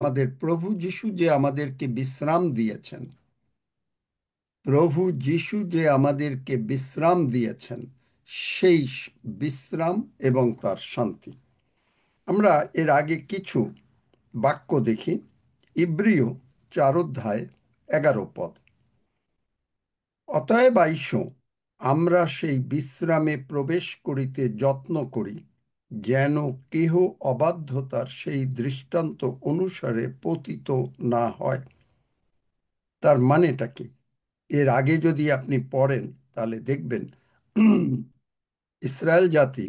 আমাদের প্রভু যিশু যে আমাদেরকে বিশ্রাম দিয়েছেন, প্রভু যিশু যে আমাদেরকে বিশ্রাম দিয়েছেন, সেই বিশ্রাম এবং তার শান্তি। আমরা এর আগে কিছু বাক্য দেখি। ইব্রিয় 4 অধ্যায় 11 পদ। অতএব আইসো, আমরা সেই বিশ্রামে প্রবেশ করিতে যত্ন করি, যেন কেহ অবাধ্যতার সেই দৃষ্টান্ত অনুসারে পতিত না হয়। তার মানেটা কি? এর আগে যদি আপনি পড়েন তাহলে দেখবেন ইসরায়েল জাতিকে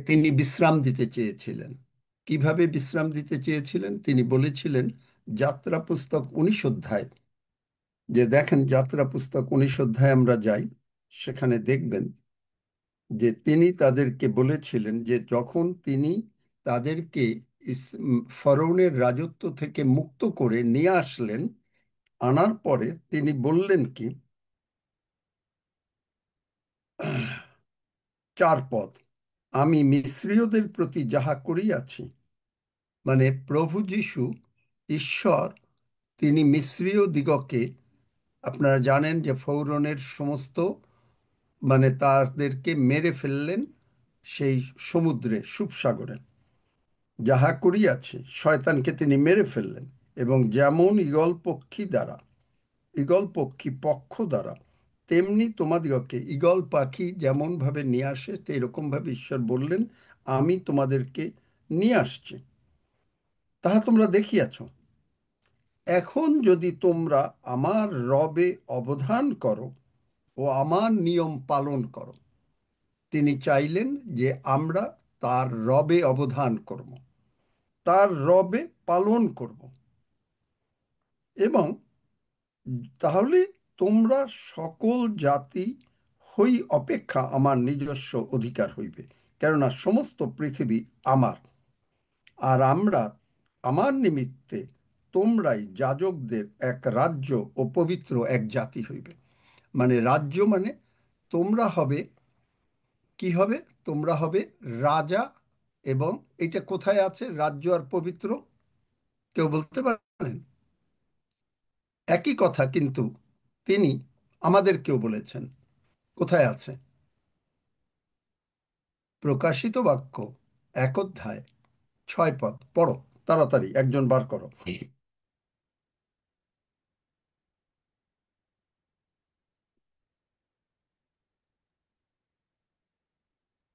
তিনি বিশ্রাম দিতে চেয়েছিলেন। কিভাবে বিশ্রাম দিতে চেয়েছিলেন? তিনি বলেছিলেন যাত্রা পুস্তক 19 অধ্যায়, যে দেখেন যাত্রা পুস্তক 19 অধ্যায় আমরা যাই, সেখানে দেখবেন যে তিনি তাদেরকে বলেছিলেন যে যখন তিনি তাদেরকে ফরৌনের রাজত্ব থেকে মুক্ত করে নিয়ে আসলেন, আনার পরে তিনি বললেন কি, 4 পদ, আমি মিস্রীয়দের প্রতি যাহা করিয়াছি। মানে প্রভু যিশু, ঈশ্বর, তিনি মিস্রীয় দিগকে, আপনারা জানেন যে ফৌরনের সমস্ত, মানে তাদেরকে মেরে ফেললেন সেই সমুদ্রে, সুপসাগরে। যাহা করিয়াছে, শয়তানকে তিনি মেরে ফেললেন। এবং যেমন ঈগল পক্ষী দ্বারা, ঈগল পক্ষী পক্ষ দ্বারা, তেমনি তোমাদিগকে ঈগল পাখি যেমন ভাবে নিয়ে আসে, এরকম ভাবে ঈশ্বর বললেন, আমি তোমাদেরকে নিয়ে আসছি, তাহা তোমরা দেখিয়াছ। এখন যদি তোমরা আমার রবে অবধান করো ও আমার নিয়ম পালন করো। তিনি চাইলেন যে আমরা তার রবে অবধান করব, তার রবে পালন করব, এবং তাহলে তোমরা সকল জাতি হই অপেক্ষা আমার নিজস্ব অধিকার হইবে, কেননা সমস্ত পৃথিবী আমার। আর আমরা, আমার নিমিত্তে তোমরাই যাজকদের এক রাজ্য ও পবিত্র এক জাতি হইবে। মানে রাজ্য মানে তোমরা হবে, কি হবে? তোমরা হবে রাজা। এবং এটা কোথায় আছে রাজ্য আর পবিত্র? কেউ বলতে পারেন? একই কথা, কিন্তু তিনি আমাদেরকেও বলেছেন। কোথায় আছে? প্রকাশিত বাক্য 1 অধ্যায় 6 পদ। পড়ো, তাড়াতাড়ি একজন বার করো।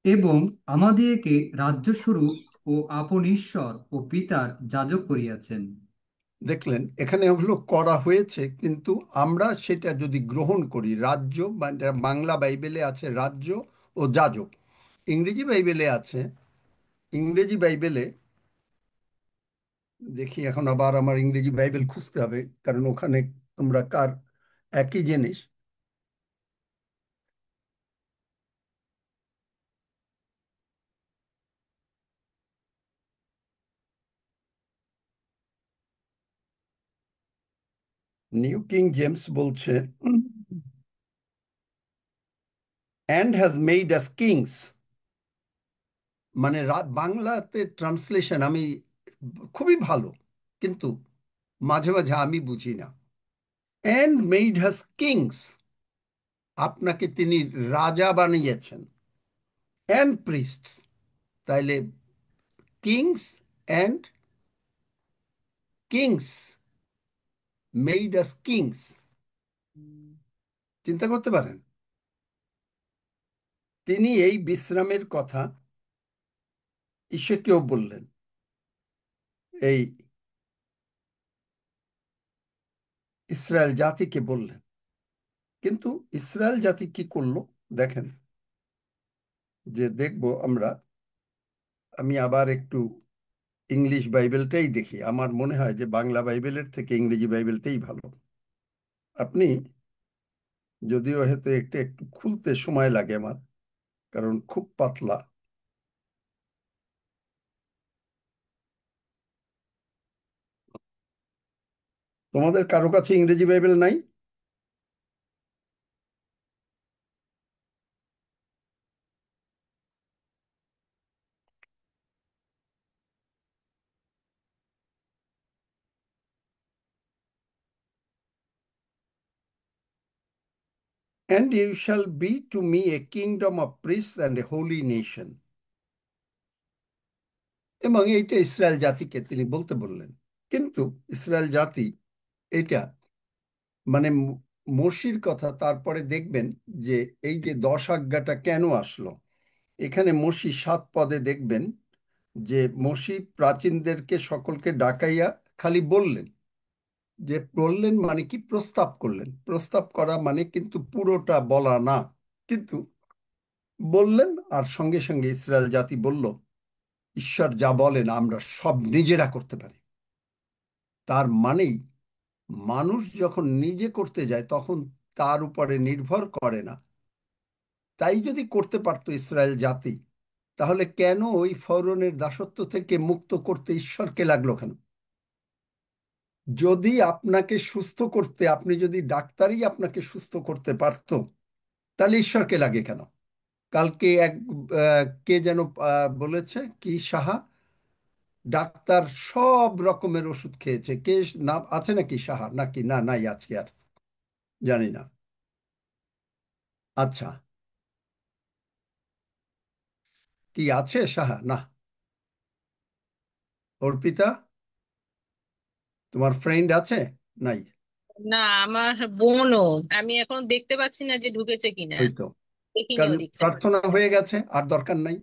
এবং আমাদিগকে রাজ্যস্বরূপ ও আপন ঈশ্বর ও পিতার যাজক করিয়াছেন। দেখলেন, এখানে ওগুলো করা হয়েছে, কিন্তু আমরা সেটা যদি গ্রহণ করি, রাজ্য, মানে বাংলা বাইবেলে আছে রাজ্য ও যাজক। ইংরেজি বাইবেলে আছে, ইংরেজি বাইবেলে দেখি, এখন আবার আমার ইংরেজি বাইবেল খুঁজতে হবে, কারণ ওখানে তোমরা কার একই জিনিস। নিউ কিং জেমস বলছে, and has made us kings. মানে বাংলাতে ট্রান্সলেশন আমি খুবই ভালো, কিন্তু মাঝে মাঝে আমি বুঝি না। অ্যান্ড মেড হাস কিংস, আপনাকে তিনি রাজা বানিয়েছেন। অ্যান্ড প্রিস্টস, তাইলে kings and kings, made us kings. চিন্তা করতে পারেন, তিনি এই বিশ্রামের কথা ঈশ্বরকেও বললেন, এই ইসরায়েল জাতিকে বললেন। কিন্তু ইসরায়েল জাতি কি করলো? দেখেন, যে দেখব আমরা, আমি আবার একটু ইংলিশ বাইবেলটাই দেখি। আমার মনে হয় যে বাংলা বাইবেলের থেকে ইংরেজি বাইবেলটাই ভালো। আপনি, যদিও হয়তো একটু একটু খুলতে সময় লাগে আমার, কারণ খুব পাতলা। তোমাদের কারো কাছে ইংরেজি বাইবেল নাই? and you shall be to me a kingdom of priests and a holy nation. এবং এইটা ইসরায়েল জাতিকে তিনি বলতে বললেন। কিন্তু ইসরায়েল জাতি এটা মানে মোশির কথা তারপরে দেখবেন যে এই যে 10 আজ্ঞাটা কেন আসলো, এখানে মোশি 7 পদে দেখবেন যে মোশি প্রাচীনদেরকে সকলকে ডাকাইয়া খালি বললেন, যে বললেন মানে কি, প্রস্তাব করলেন। প্রস্তাব করা মানে কিন্তু পুরোটা বলা না, কিন্তু বললেন। আর সঙ্গে সঙ্গে ইসরায়েল জাতি বলল, ঈশ্বর যা বলেন আমরা সব নিজেরা করতে পারি। তার মানেই মানুষ যখন নিজে করতে যায় তখন তার উপরে নির্ভর করে না। তাই যদি করতে পারতো ইসরায়েল জাতি, তাহলে কেন ওই ফরৌনের দাসত্ব থেকে মুক্ত করতে ঈশ্বরকে লাগলো কেন? যদি আপনাকে সুস্থ করতে, আপনি যদি ডাক্তারই আপনাকে সুস্থ করতে পারতো, তাহলে ঈশ্বরকে লাগে কেন? কালকে এক কে যেন বলেছে কি, সাহা, ডাক্তার সব রকমের ওষুধ খেয়েছে। কে নাম আছে নাকি, সাহা নাকি? না, নাই আজকে আর, জানি না। আচ্ছা, কি আছে সাহা? না। অর্পিতা, তোমার ফ্রেন্ড আছে? নাই। না, আমার বোনও। আমি এখন দেখতে পাচ্ছি না যে ঢুকেছে কিনা। ওই তো, দেখিনি কারণ ওদিকটা। প্রার্থনা হয়ে গেছে, আর দরকার নাই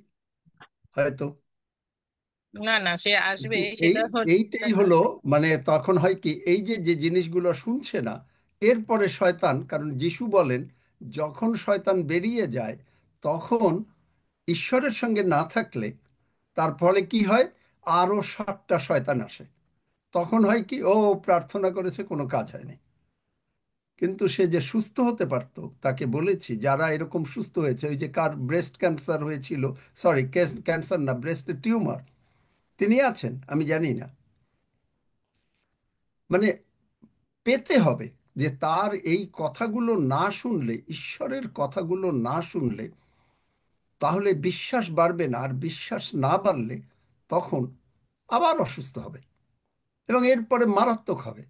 হয়তো। না না, সে আসবে কিন্তু এই সেটা এইটাই না। হলো, মানে তখন হয় কি, এই যে যে জিনিসগুলো শুনছে না, এরপরে শয়তান, কারণ যিশু বলেন যখন শয়তান বেরিয়ে যায় তখন ঈশ্বরের সঙ্গে না থাকলে তার ফলে কি হয়, আরো 7টা শয়তান আসে। তখন হয় কি, ও প্রার্থনা করেছে, কোনো কাজ হয়নি। কিন্তু সে যে সুস্থ হতে পারতো, তাকে বলেছি যারা এরকম সুস্থ হয়েছে, ওই যে কার ব্রেস্ট ক্যান্সার হয়েছিল, সরি ক্যান্সার না, ব্রেস্ট টিউমার, তিনি আছেন, আমি জানি না। মানে পেতে হবে যে তার এই কথাগুলো না শুনলে, ঈশ্বরের কথাগুলো না শুনলে, তাহলে বিশ্বাস বাড়বে না। আর বিশ্বাস না বাড়লে তখন আবার অসুস্থ হবে এবং এরপরে মারাত্মক হবে।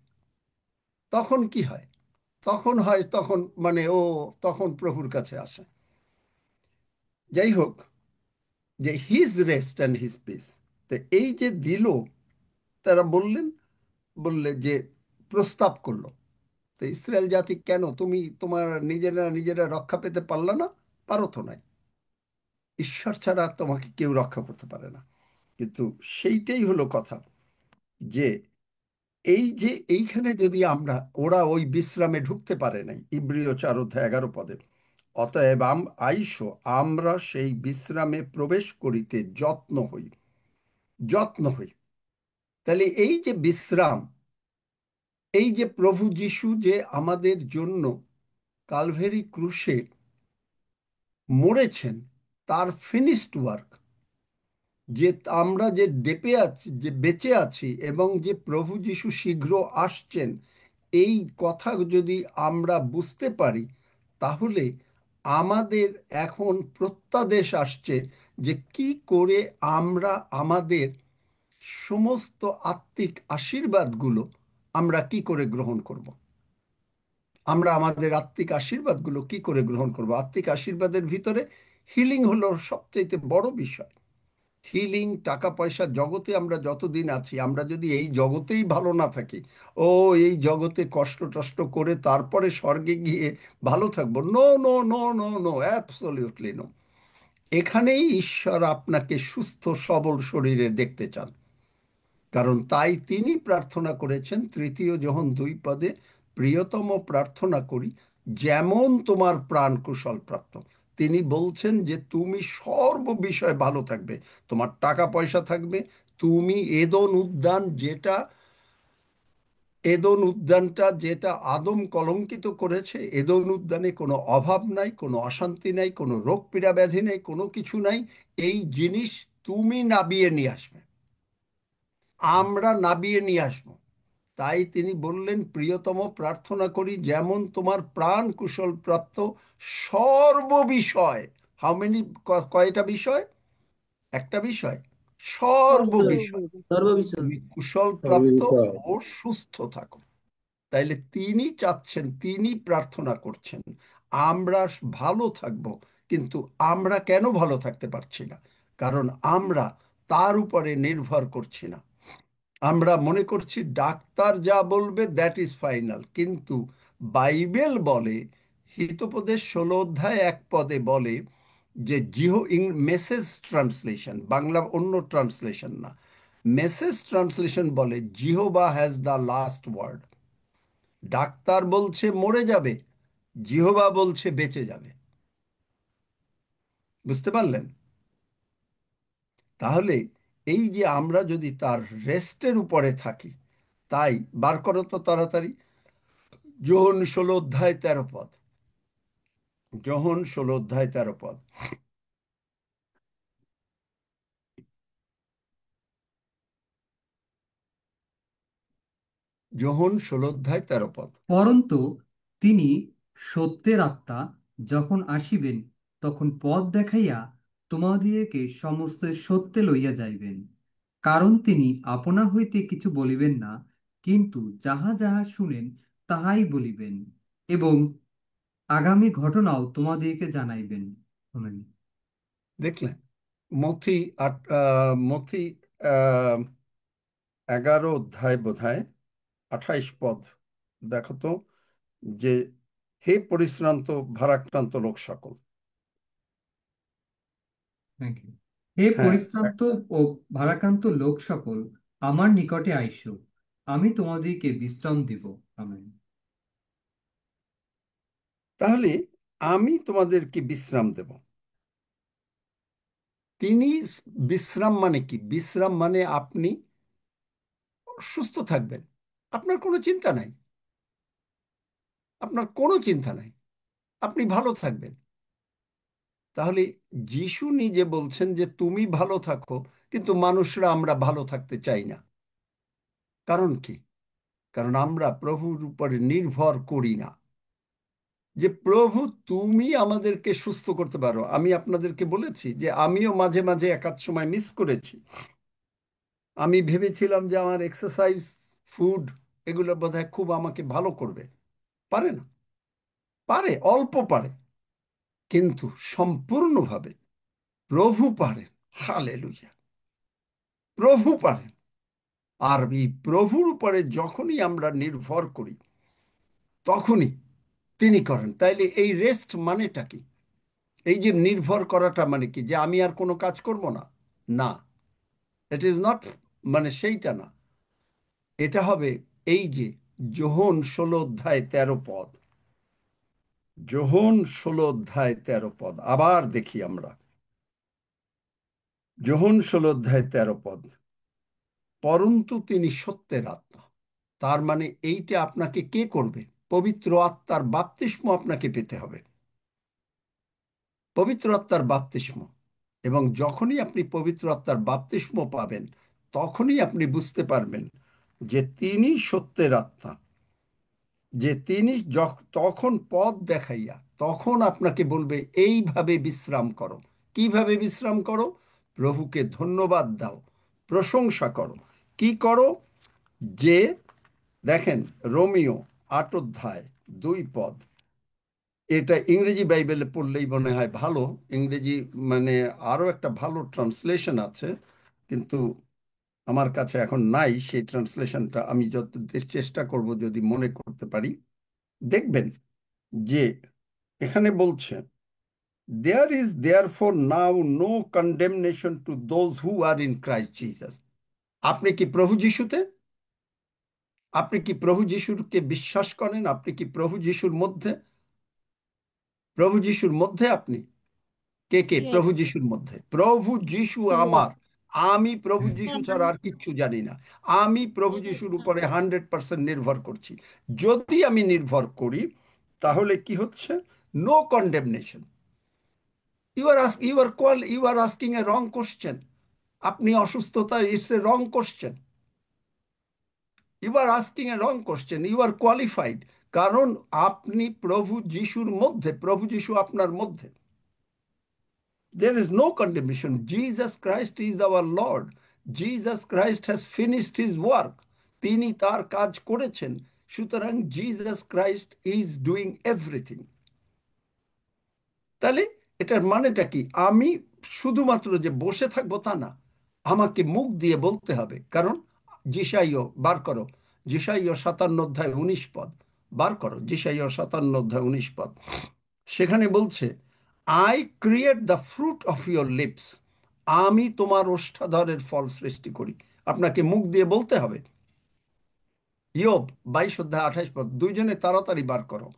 তখন কি হয়? তখন হয়, তখন মানে ও তখন প্রভুর কাছে আসে। যাই হোক, যে his rest and his piece, তো এই যে দিল, তারা বললে যে প্রস্তাব করলো। তো ইসরায়েল জাতি, কেন তুমি তোমার নিজেরা নিজেরা রক্ষা পেতে পারলা না? পারো তো নাই, ঈশ্বর ছাড়া তোমাকে কেউ রক্ষা করতে পারে না। কিন্তু সেইটাই হলো কথা, যে এই যে এইখানে যদি আমরা, ওরা ওই বিশ্রামে ঢুকতে পারে নাই, ইব্রিয় 4 অধ্যায় 11 পদে, অতএব আইসো আমরা সেই বিশ্রামে প্রবেশ করিতে যত্ন হই। যত্ন হই। তাহলে এই যে বিশ্রাম, এই যে প্রভু যিশু যে আমাদের জন্য কালভেরি ক্রুশে মরেছেন, তার ফিনিশড ওয়ার্ক, যে আমরা যে ডেপে আছি, যে বেঁচে আছি, এবং যে প্রভু যিশু শীঘ্র আসছেন, এই কথা যদি আমরা বুঝতে পারি, তাহলে আমাদের এখন প্রত্যাদেশ আসছে যে কি করে আমরা আমাদের সমস্ত আত্মিক আশীর্বাদগুলো আমরা কি করে গ্রহণ করব। আমরা আমাদের আত্মিক আশীর্বাদগুলো কি করে গ্রহণ করব? আত্মিক আশীর্বাদের ভিতরে হিলিং হলো সবচেয়ে বড় বিষয়। হিলিং, টাকা পয়সা, জগতে আমরা যতদিন আছি, আমরা যদি এই জগতেই ভালো না থাকি, ও এই জগতে কষ্ট টষ্ট করে তারপরে স্বর্গে গিয়ে ভালো থাকবো, no no no no no, absolutely no. এখানেই ঈশ্বর আপনাকে সুস্থ সবল শরীরে দেখতে চান। কারণ তাই তিনি প্রার্থনা করেছেন 3 যোহন 2 পদে, প্রিয়তম প্রার্থনা করি যেমন তোমার প্রাণ কুশল প্রাপ্ত। তিনি বলছেন যে তুমি সর্ব বিষয়ে ভালো থাকবে, তোমার টাকা পয়সা থাকবে, তুমি এদন উদ্যানটা যেটা আদম কলঙ্কিত করেছে, এদন উদ্যানে কোনো অভাব নাই, কোনো অশান্তি নাই, কোনো রোগ পীড়া ব্যাধি নেই, কোনো কিছু নাই। এই জিনিস তুমি নাবিয়ে নিয়ে আসবে, আমরা নাবিয়ে নিয়ে আসবো। তাই তিনি বললেন, প্রিয়তম প্রার্থনা করি যেমন তোমার প্রাণ কুশল প্রাপ্ত সর্ববিষয়। How many? কয়টা বিষয়? একটা বিষয়, সর্ববিষয় সর্ববিষয়। তুমি কুশল প্রাপ্ত সর্ববিষয়। ও সুস্থ থাকো। তাইলে তিনি চাচ্ছেন, তিনি প্রার্থনা করছেন আমরা ভালো থাকব, কিন্তু আমরা কেন ভালো থাকতে পারছি না? কারণ আমরা তার উপরে নির্ভর করছি না। আমরা মনে করছি ডাক্তার যা বলবে দ্যাট ইজ ফাইনাল, কিন্তু বাইবেল বলে, হিতোপদেশ 16 অধ্যায় 1 পদে বলে যে মেসেজ ট্রান্সলেশন, বাংলা অন্য ট্রান্সলেশন না, মেসেজ ট্রান্সলেশন বলে Jehovah has the last word. ডাক্তার বলছে মরে যাবে, জিহোবা বলছে বেঁচে যাবে। বুঝতে পারলেন? তাহলে এই যে আমরা যদি তার রেস্টের উপরে থাকি, তাই বার করো তো তাড়াতাড়ি, যোহন 16 অধ্যায় 13 পদ। যোহন 16 অধ্যায় 13 পদ। যোহন 16 অধ্যায় 13 পদ। পরন্তু তিনি সত্যের আত্মা যখন আসিবেন, তখন পথ দেখাইয়া তোমাদিগকে সমস্ত সত্যে লইয়া যাইবেন। কারণ তিনি আপনা হইতে কিছু বলিবেন না, কিন্তু যাহা যাহা শুনেন তাহাই বলিবেন, এবং আগামী ঘটনাও তোমাদিগকে জানাইবেন। আমেন। দেখলেন? মথি মথি 11 অধ্যায় বোধহয় 28 পদ। দেখো তো, যে হে পরিশ্রান্ত ভারাক্রান্ত লোক সকল। Thank you. হে হ্যাঁ, পরিশ্রান্ত ও ভারাক্রান্ত লোক সকল, আমার নিকটে আইসো, আমি তোমাদিগকে বিশ্রাম দিব। আমেন। তাহলে আমি তোমাদেরকে বিশ্রাম দেব। তিনি বিশ্রাম মানে কি? বিশ্রাম মানে আপনি সুস্থ থাকবেন, আপনার কোনো চিন্তা নাই, আপনার কোনো চিন্তা নাই, আপনি ভালো থাকবেন। তাহলে যিশু নিজে বলছেন যে তুমি ভালো থাকো, কিন্তু মানুষরা আমরা ভালো থাকতে চাই না। কারণ কি? কারণ আমরা প্রভুর উপরে নির্ভর করি না। যে প্রভু তুমি আমাদেরকে সুস্থ করতে পারো। আমি আপনাদেরকে বলেছি যে আমিও মাঝে মাঝে একাধ সময় মিস করেছি। আমি ভেবেছিলাম যে আমার এক্সারসাইজ, ফুড, এগুলো বোধহয় খুব আমাকে ভালো করবে। পারে না। পারে, অল্প পারে, কিন্তু সম্পূর্ণভাবে প্রভু পারেন। হালেলুয়া! প্রভু পারেন। আর এই প্রভুর উপরে যখনই আমরা নির্ভর করি, তখনই তিনি করেন। তাইলে এই রেস্ট মানেটা কি? এই যে নির্ভর করাটা মানে কি? যে আমি আর কোনো কাজ করব না? না, ইট ইজ নট, মানে সেইটা না। এটা হবে এই যে যোহন 16 অধ্যায় 13 পদ। যোহন 16 অধ্যায় 13 পদ আবার দেখি আমরা। যোহন 16 অধ্যায় 13 পদ। পরন্তু তিনি সত্যের আত্মা। তার মানে এইটা আপনাকে কে করবে? পবিত্র আত্মার বাপ্তিস্ম আপনাকে পেতে হবে। পবিত্র আত্মার বাপ্তিস্ম। এবং যখনই আপনি পবিত্র আত্মার বাপ্তিস্ম পাবেন, তখনই আপনি বুঝতে পারবেন যে তিনি সত্যের আত্মা। যে তিনি তখন পথ দেখাইয়া তখন আপনাকে বলবে এইভাবে বিশ্রাম করো। কিভাবে বিশ্রাম করো? প্রভুকে ধন্যবাদ দাও, প্রশংসা করো। কি করো? যে দেখেন, রোমিও 8 অধ্যায় 2 পদ। এটা ইংরেজি বাইবেলে পড়লেই মনে হয় ভালো। ইংরেজি মানে আরো একটা ভালো ট্রান্সলেশন আছে, কিন্তু আমার কাছে এখন নাই সেই ট্রান্সলেশনটা। আমি যত চেষ্টা করব যদি মনে করতে পারি। দেখবেন যে এখানে বলছে, there is therefore now no condemnation to those who are in Christ Jesus. আপনি কি প্রভু যিশুতে? আপনি কি প্রভু যিশুকে বিশ্বাস করেন? আপনি কি প্রভু যিশুর মধ্যে? প্রভু যিশুর মধ্যে আপনি? কে কে Yes, প্রভু যিশুর মধ্যে? প্রভু যিশু yes, আমার। আমি প্রভু হ্যাঁ। যিশু হ্যাঁ, ছাড়া আর কিচ্ছু জানি না। আমি প্রভু yes, যিশুর হ্যাঁ। উপরে 100% নির্ভর করছি। যদি আমি নির্ভর করি, তাহলে কি হচ্ছে? No condemnation. You are asking a wrong question. আপনি অসুস্থতা, it's a wrong question. You are asking a wrong question. You are qualified. কারণ আপনি প্রভু যিশুর মধ্যে, প্রভু যিশু আপনার মধ্যে। There is no condemnation. Jesus Christ is our Lord. Jesus Christ has finished his work. তিনি তার কাজ করেছেন। সুতরাং Jesus Christ is doing everything. তাহলে এটার মানেটা কি? আমি শুধুমাত্র যে বসে থাকবো তা না, আমাকে মুখ দিয়ে বলতে হবে। কারণ যিশাইয় বার করো, যিশাইয় 57 অধ্যায় 19 পদ বার করো, যিশাইয় 57 অধ্যায় 19 পদ। সেখানে বলছে, I create the fruit of your lips, আমি তোমার ওষ্ঠাধরের ফল সৃষ্টি করি। আপনাকে মুখ দিয়ে বলতে হবে। ইয়োব 22 অধ্যায় 28 পদ, দুইজনে তাড়াতাড়ি বার করো।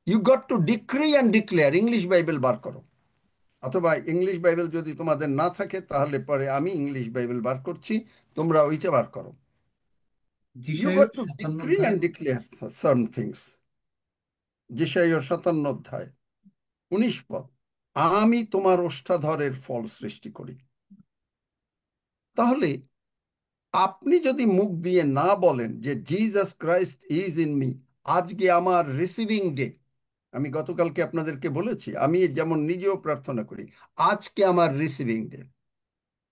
You got to decree and declare, English Bible বার করো। অথবা ইংলিশ বাইবেল যদি তোমাদের না থাকে তাহলে পরে আমি ইংলিশ বাইবেল বার করছি, তোমরা ওইটা বার করো। ইউ যিশাইয় গট টু 57 ডিক্রি অধ্যায় অ্যান্ড ডিক্লেয়ার সার্টেন থিংস। যিশাইয় 57 অধ্যায় 19 পদ, আমি তোমার ওষ্ঠাধরের ফল সৃষ্টি করি। তাহলে আপনি যদি মুখ দিয়ে না বলেন যে Jesus Christ is in me, আজকে আমার রিসিভিং ডে। আমি গতকালকে আপনাদেরকে বলেছি, আমি যেমন নিজেও প্রার্থনা করি, আজকে আমার রিসিভিং ডে।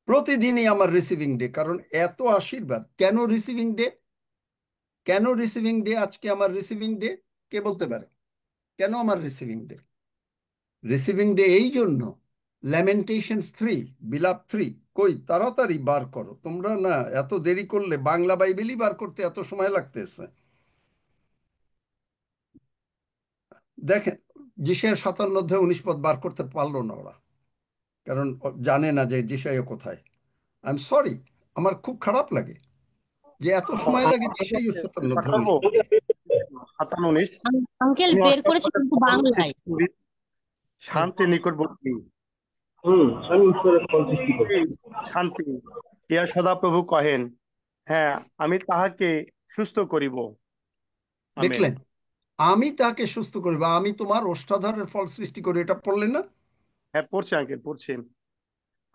প্রতিদিনই আমার রিসিভিং ডে, কারণ এত আশীর্বাদ। কেন রিসিভিং ডে? কেন রিসিভিং ডে? আজকে আমার রিসিভিং ডে, কে বলতে পারে কেন আমার রিসিভিং ডে? রিসিভিং ডে এই জন্য, ল্যামেন্টেশনস 3, বিলাপ 3, কই তাড়াতাড়ি বার করো তোমরা না, এত দেরি করলে বাংলা বাইবেলই বার করতে এত সময় লাগতেছে। দেখেন, যিশাইয়া 57 অধ্যায় 19 পদ বার করতে পারলো না ওরা, কারণ জানে না যে যিশাইয়া কোথায়। আই এম সরি, আমার খুব খারাপ লাগে যে এত সময় লাগে যিশাইয়া সাতান্ন অধ্যায় পাঠাবো উনিশ পদ। 57। আঙ্কেল আমি বের করেছি অষ্টাদশের কিন্তু ফল বাংলায়। সৃষ্টি করি, শান্তি নিকটবর্তী। আমি ঈশ্বরের ফল সৃষ্টি করি। এই শান্তি, ইয়া সদাপ্রভু কহেন, হ্যাঁ আমি তাহাকে সুস্থ করিব। আমেন। দেখলেন, আমি তাকে সুস্থ করি বা আমি তোমার ওষ্ঠাধরের ফল সৃষ্টি করি, এটা পড়লেন না? হ্যাঁ পড়ছে আঙ্কেল, পড়ছে।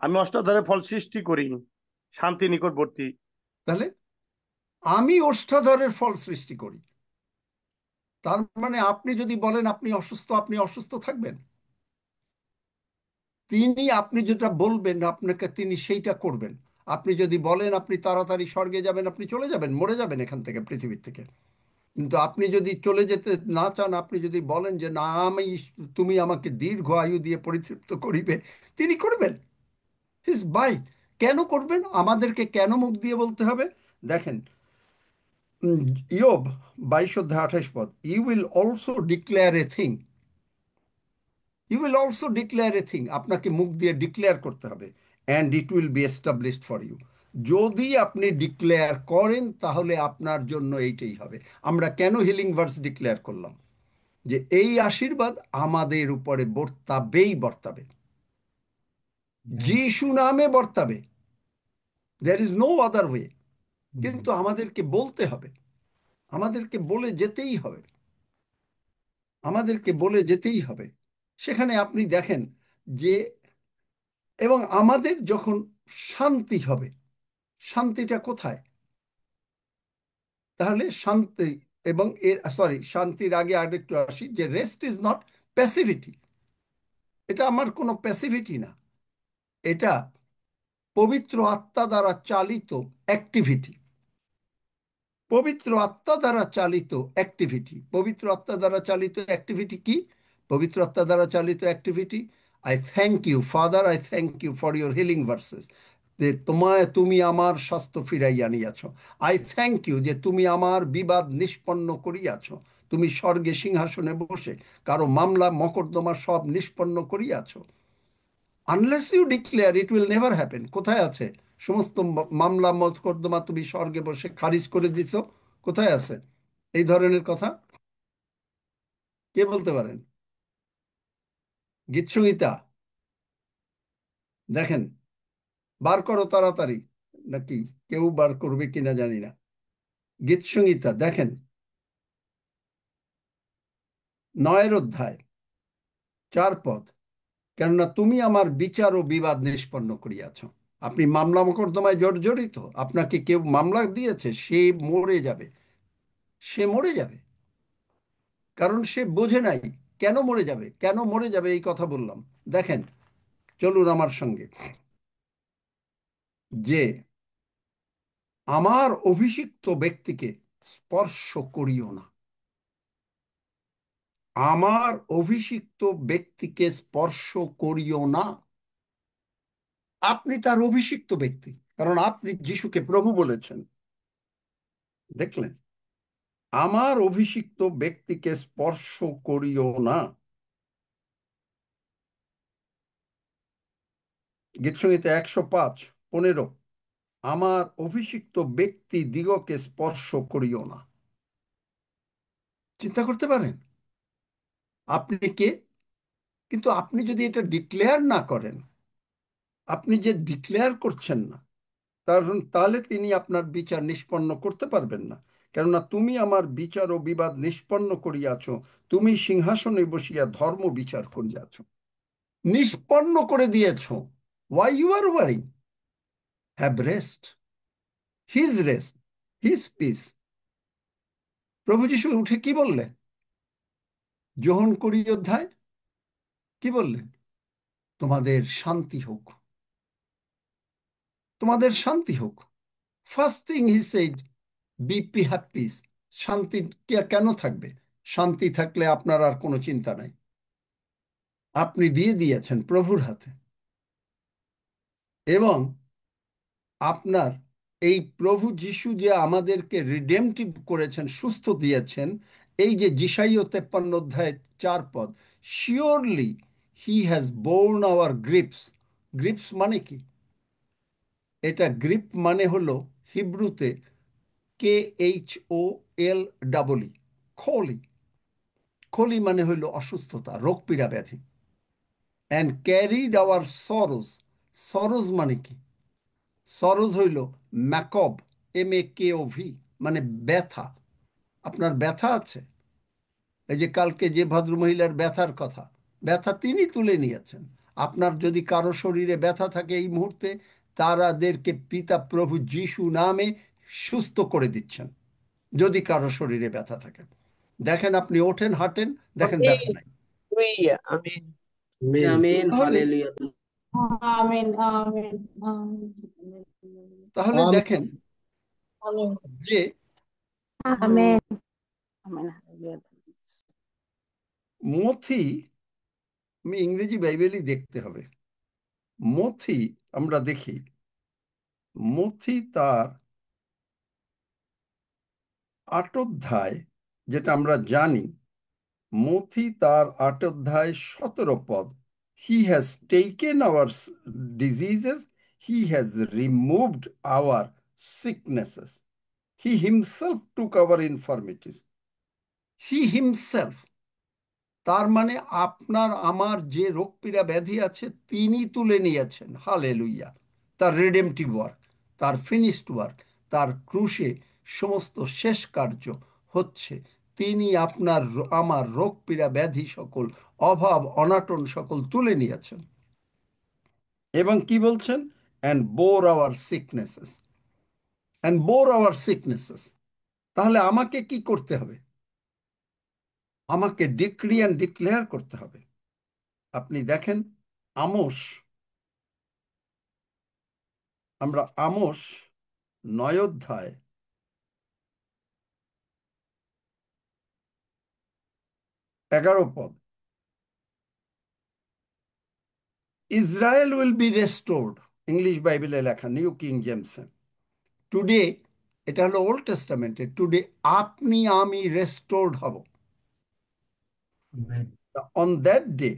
আমি অষ্টাদরে ফল সৃষ্টি করি, শান্তি নিকটবর্তী। তাহলে আমি ওষ্ঠাধরের ফল সৃষ্টি করি, তার মানে আপনি যদি বলেন আপনি অসুস্থ, আপনি অসুস্থ থাকবেন। তিনি, আপনি যেটা বলবেন আপনাকে তিনি সেইটা করবেন। আপনি যদি বলেন আপনি তাড়াতাড়ি স্বর্গে যাবেন, আপনি চলে যাবেন, মরে যাবেন এখান থেকে, পৃথিবীর থেকে। কিন্তু আপনি যদি চলে যেতে না চান, আপনি যদি বলেন যে না আমি, তুমি আমাকে দীর্ঘ আয়ু দিয়ে পরিতৃপ্ত করিবে, তিনি করবেন। হিস বাই। কেন করবেন? আমাদেরকে কেন মুখ দিয়ে বলতে হবে? দেখেন, ইয়োব 22 অধ্যায় 28 পদ, you will also declare a thing, you will also declare a thing, আপনাকে মুখ দিয়ে ডিক্লেয়ার করতে হবে, and it will be established for you. যদি আপনি ডিক্লেয়ার করেন তাহলে আপনার জন্য এইটাই হবে। আমরা কেন হিলিং ভার্স ডিক্লেয়ার করলাম? যে এই আশীর্বাদ আমাদের উপরে বর্তাবেই বর্তাবে, যিশু নামে বর্তাবে। There is no other way. কিন্তু আমাদেরকে বলতে হবে, আমাদেরকে বলে যেতেই হবে, আমাদেরকে বলে যেতেই হবে। সেখানে আপনি দেখেন যে, এবং আমাদের যখন শান্তি হবে, শান্তিটা কোথায়? তাহলে শান্তি, এবং এর সরি, শান্তির আগে আরেকটু আসি, যে রেস্ট ইজ নট প্যাসিভিটি। এটা আমার কোনো প্যাসিভিটি না, এটা পবিত্র আত্মা দ্বারা চালিত অ্যাক্টিভিটি। পবিত্র আত্মা দ্বারা চালিত অ্যাক্টিভিটি। পবিত্র আত্মা দ্বারা চালিত অ্যাক্টিভিটি কি? পবিত্র আত্মা দ্বারা চালিত activity, I thank you father, I thank you for your healing verses, যে তুমি আমার স্বাস্থ্য ফিরাই আনিয়াছ। আই থ্যাংক ইউ যে তুমি আমার বিবাদ নিষ্পন্ন করিয়াছ। তুমি স্বর্গে সিংহাসনে বসে কারো মামলা মকদ্দমা সব নিষ্পন্ন করিয়াছ। Unless you declare, it will never happen. কোথায় আছে? সমস্ত মামলা মকদ্দমা তুমি স্বর্গে বসে খারিজ করে দিছো, কোথায় আছে এই ধরনের কথা? কে বলতে পারেন? গীতসংহিতা দেখেন, বার করো তাড়াতাড়ি, নাকি কেউ বার করবে কিনা জানি না। গীতসংহিতা দেখেন, 9 অধ্যায় 4 পদ, কেননা তুমি আমার বিচার ও বিবাদ নিষ্পন্ন করিয়াছ। আপনি মামলা মোকদ্দমায় জর্জরিত, আপনাকে কেউ মামলা দিয়েছে, সে মরে যাবে, সে মরে যাবে। কারণ সে বোঝে নাই কেন মরে যাবে, কেন মরে যাবে এই কথা বললাম। দেখেন, চলুন আমার সঙ্গে, যে আমার অভিষিক্ত ব্যক্তিকে স্পর্শ করিও না। আমার অভিষিক্ত ব্যক্তিকে স্পর্শ করিও না। আপনি তার অভিষিক্ত ব্যক্তি, কারণ আপনি যিশুকে প্রভু বলেছেন। দেখলেন, আমার অভিষিক্ত ব্যক্তিকে স্পর্শ করিও না। গীতসংহিতা 105:15, আমার অভিষিক্ত ব্যক্তি দিগকে স্পর্শ করিও না। চিন্তা করতে পারেন আপনি কে? কিন্তু আপনি যদি এটা ডিক্লেয়ার না করেন, আপনি যে ডিক্লেয়ার করছেন না, কারণ তাহলে তিনি আপনার বিচার নিষ্পন্ন করতে পারবেন না। কেননা তুমি আমার বিচার ও বিবাদ নিষ্পন্ন করিয়াছ, তুমি সিংহাসনে বসিয়া ধর্ম বিচার করিয়াছ। নিষ্পন্ন করে দিয়েছ। Why you are worrying? Have rest, his rest, his peace. প্রভু যিশু উঠে কি বললেন? যোহন 20 অধ্যায় কি বললেন? তোমাদের শান্তি হোক, তোমাদের শান্তি হোক। First thing he said, be happy. শান্তি কেন থাকবে? শান্তি থাকলে আপনার আর কোনো চিন্তা নাই। আপনি দিয়ে দিয়েছেন প্রভুর হাতে, এবং আপনার এই প্রভু যিশু যে আমাদেরকে রিডেমটিভ করেছেন, সুস্থ দিয়েছেন, এই যে যিশাইয় 53:4, surely he has borne our griefs. Griefs মানে কি? এটা গ্রিপ মানে হলো হিব্রুতে KHOL, খলি। খলি মানে হইল অসুস্থতা, রোগ পীড়া ব্যাধি। And carried our sorrows. Sorrows মানে কি? সরোজ হইল ম্যাকব, MAKOV, মানে ব্যথা। আপনার ব্যথা আছে, এই যে কালকে যে ভদ্রমহিলার ব্যথার কথা, ব্যথা তিনি তুলে নিয়েছেন। আপনার যদি কারো শরীরে ব্যথা থাকে এই মুহূর্তে, তারাদেরকে পিতা প্রভু যিশু নামে সুস্থ করে দিচ্ছেন। যদি কারো শরীরে ব্যথা থাকে, দেখেন আপনি ওঠেন, হাঁটেন, দেখেন ব্যথা Amen. নাই। Hallelujah. Amen. Amen. তাহলে Hallelujah. Amen. Amen. Amen. তাহলে Amen. দেখেন Amen. যে Amen. Amen. Hallelujah. মথি, আমি ইংরেজি বাইবেলই দেখতে হবে। মথি আমরা দেখি, মথি তার 8 অধ্যায়, যেটা আমরা জানি, মথি তার 8 অধ্যায় 17 পদ, he has taken our diseases, he has removed our sicknesses, he himself took our infirmities. He himself, তার মানে আপনার আমার যে রোগ পীড়া ব্যাধি আছে তিনি তুলে নিয়েছেন। হালেলুইয়া! তার রিডেমটিভ ওয়ার্ক, তার ফিনিশড ওয়ার্ক, তার ক্রুশে সমস্ত শেষ কার্য হচ্ছে। তিনি আপনার আমার রোগ পীড়া ব্যাধি সকল, অভাব অনাটন সকল তুলে নিয়েছেন। এবং কি বলছেন? And bore our sicknesses, and bore our sicknesses. তাহলে আমাকে কি করতে হবে? আমাকে ডিক্রি অ্যান্ড ডিক্লেয়ার করতে হবে। আপনি দেখেন আমোস, আমরা আমোস 9 অধ্যায় 11 পদ, Israel will be restored, English বাইবেলে লেখা, নিউ কিং জেমসে। টুডে, এটা হলো ওল্ড টেস্টামেন্টে, টুডে আপনি আমি রেস্টোর্ড হব। অন দ্যাট ডে,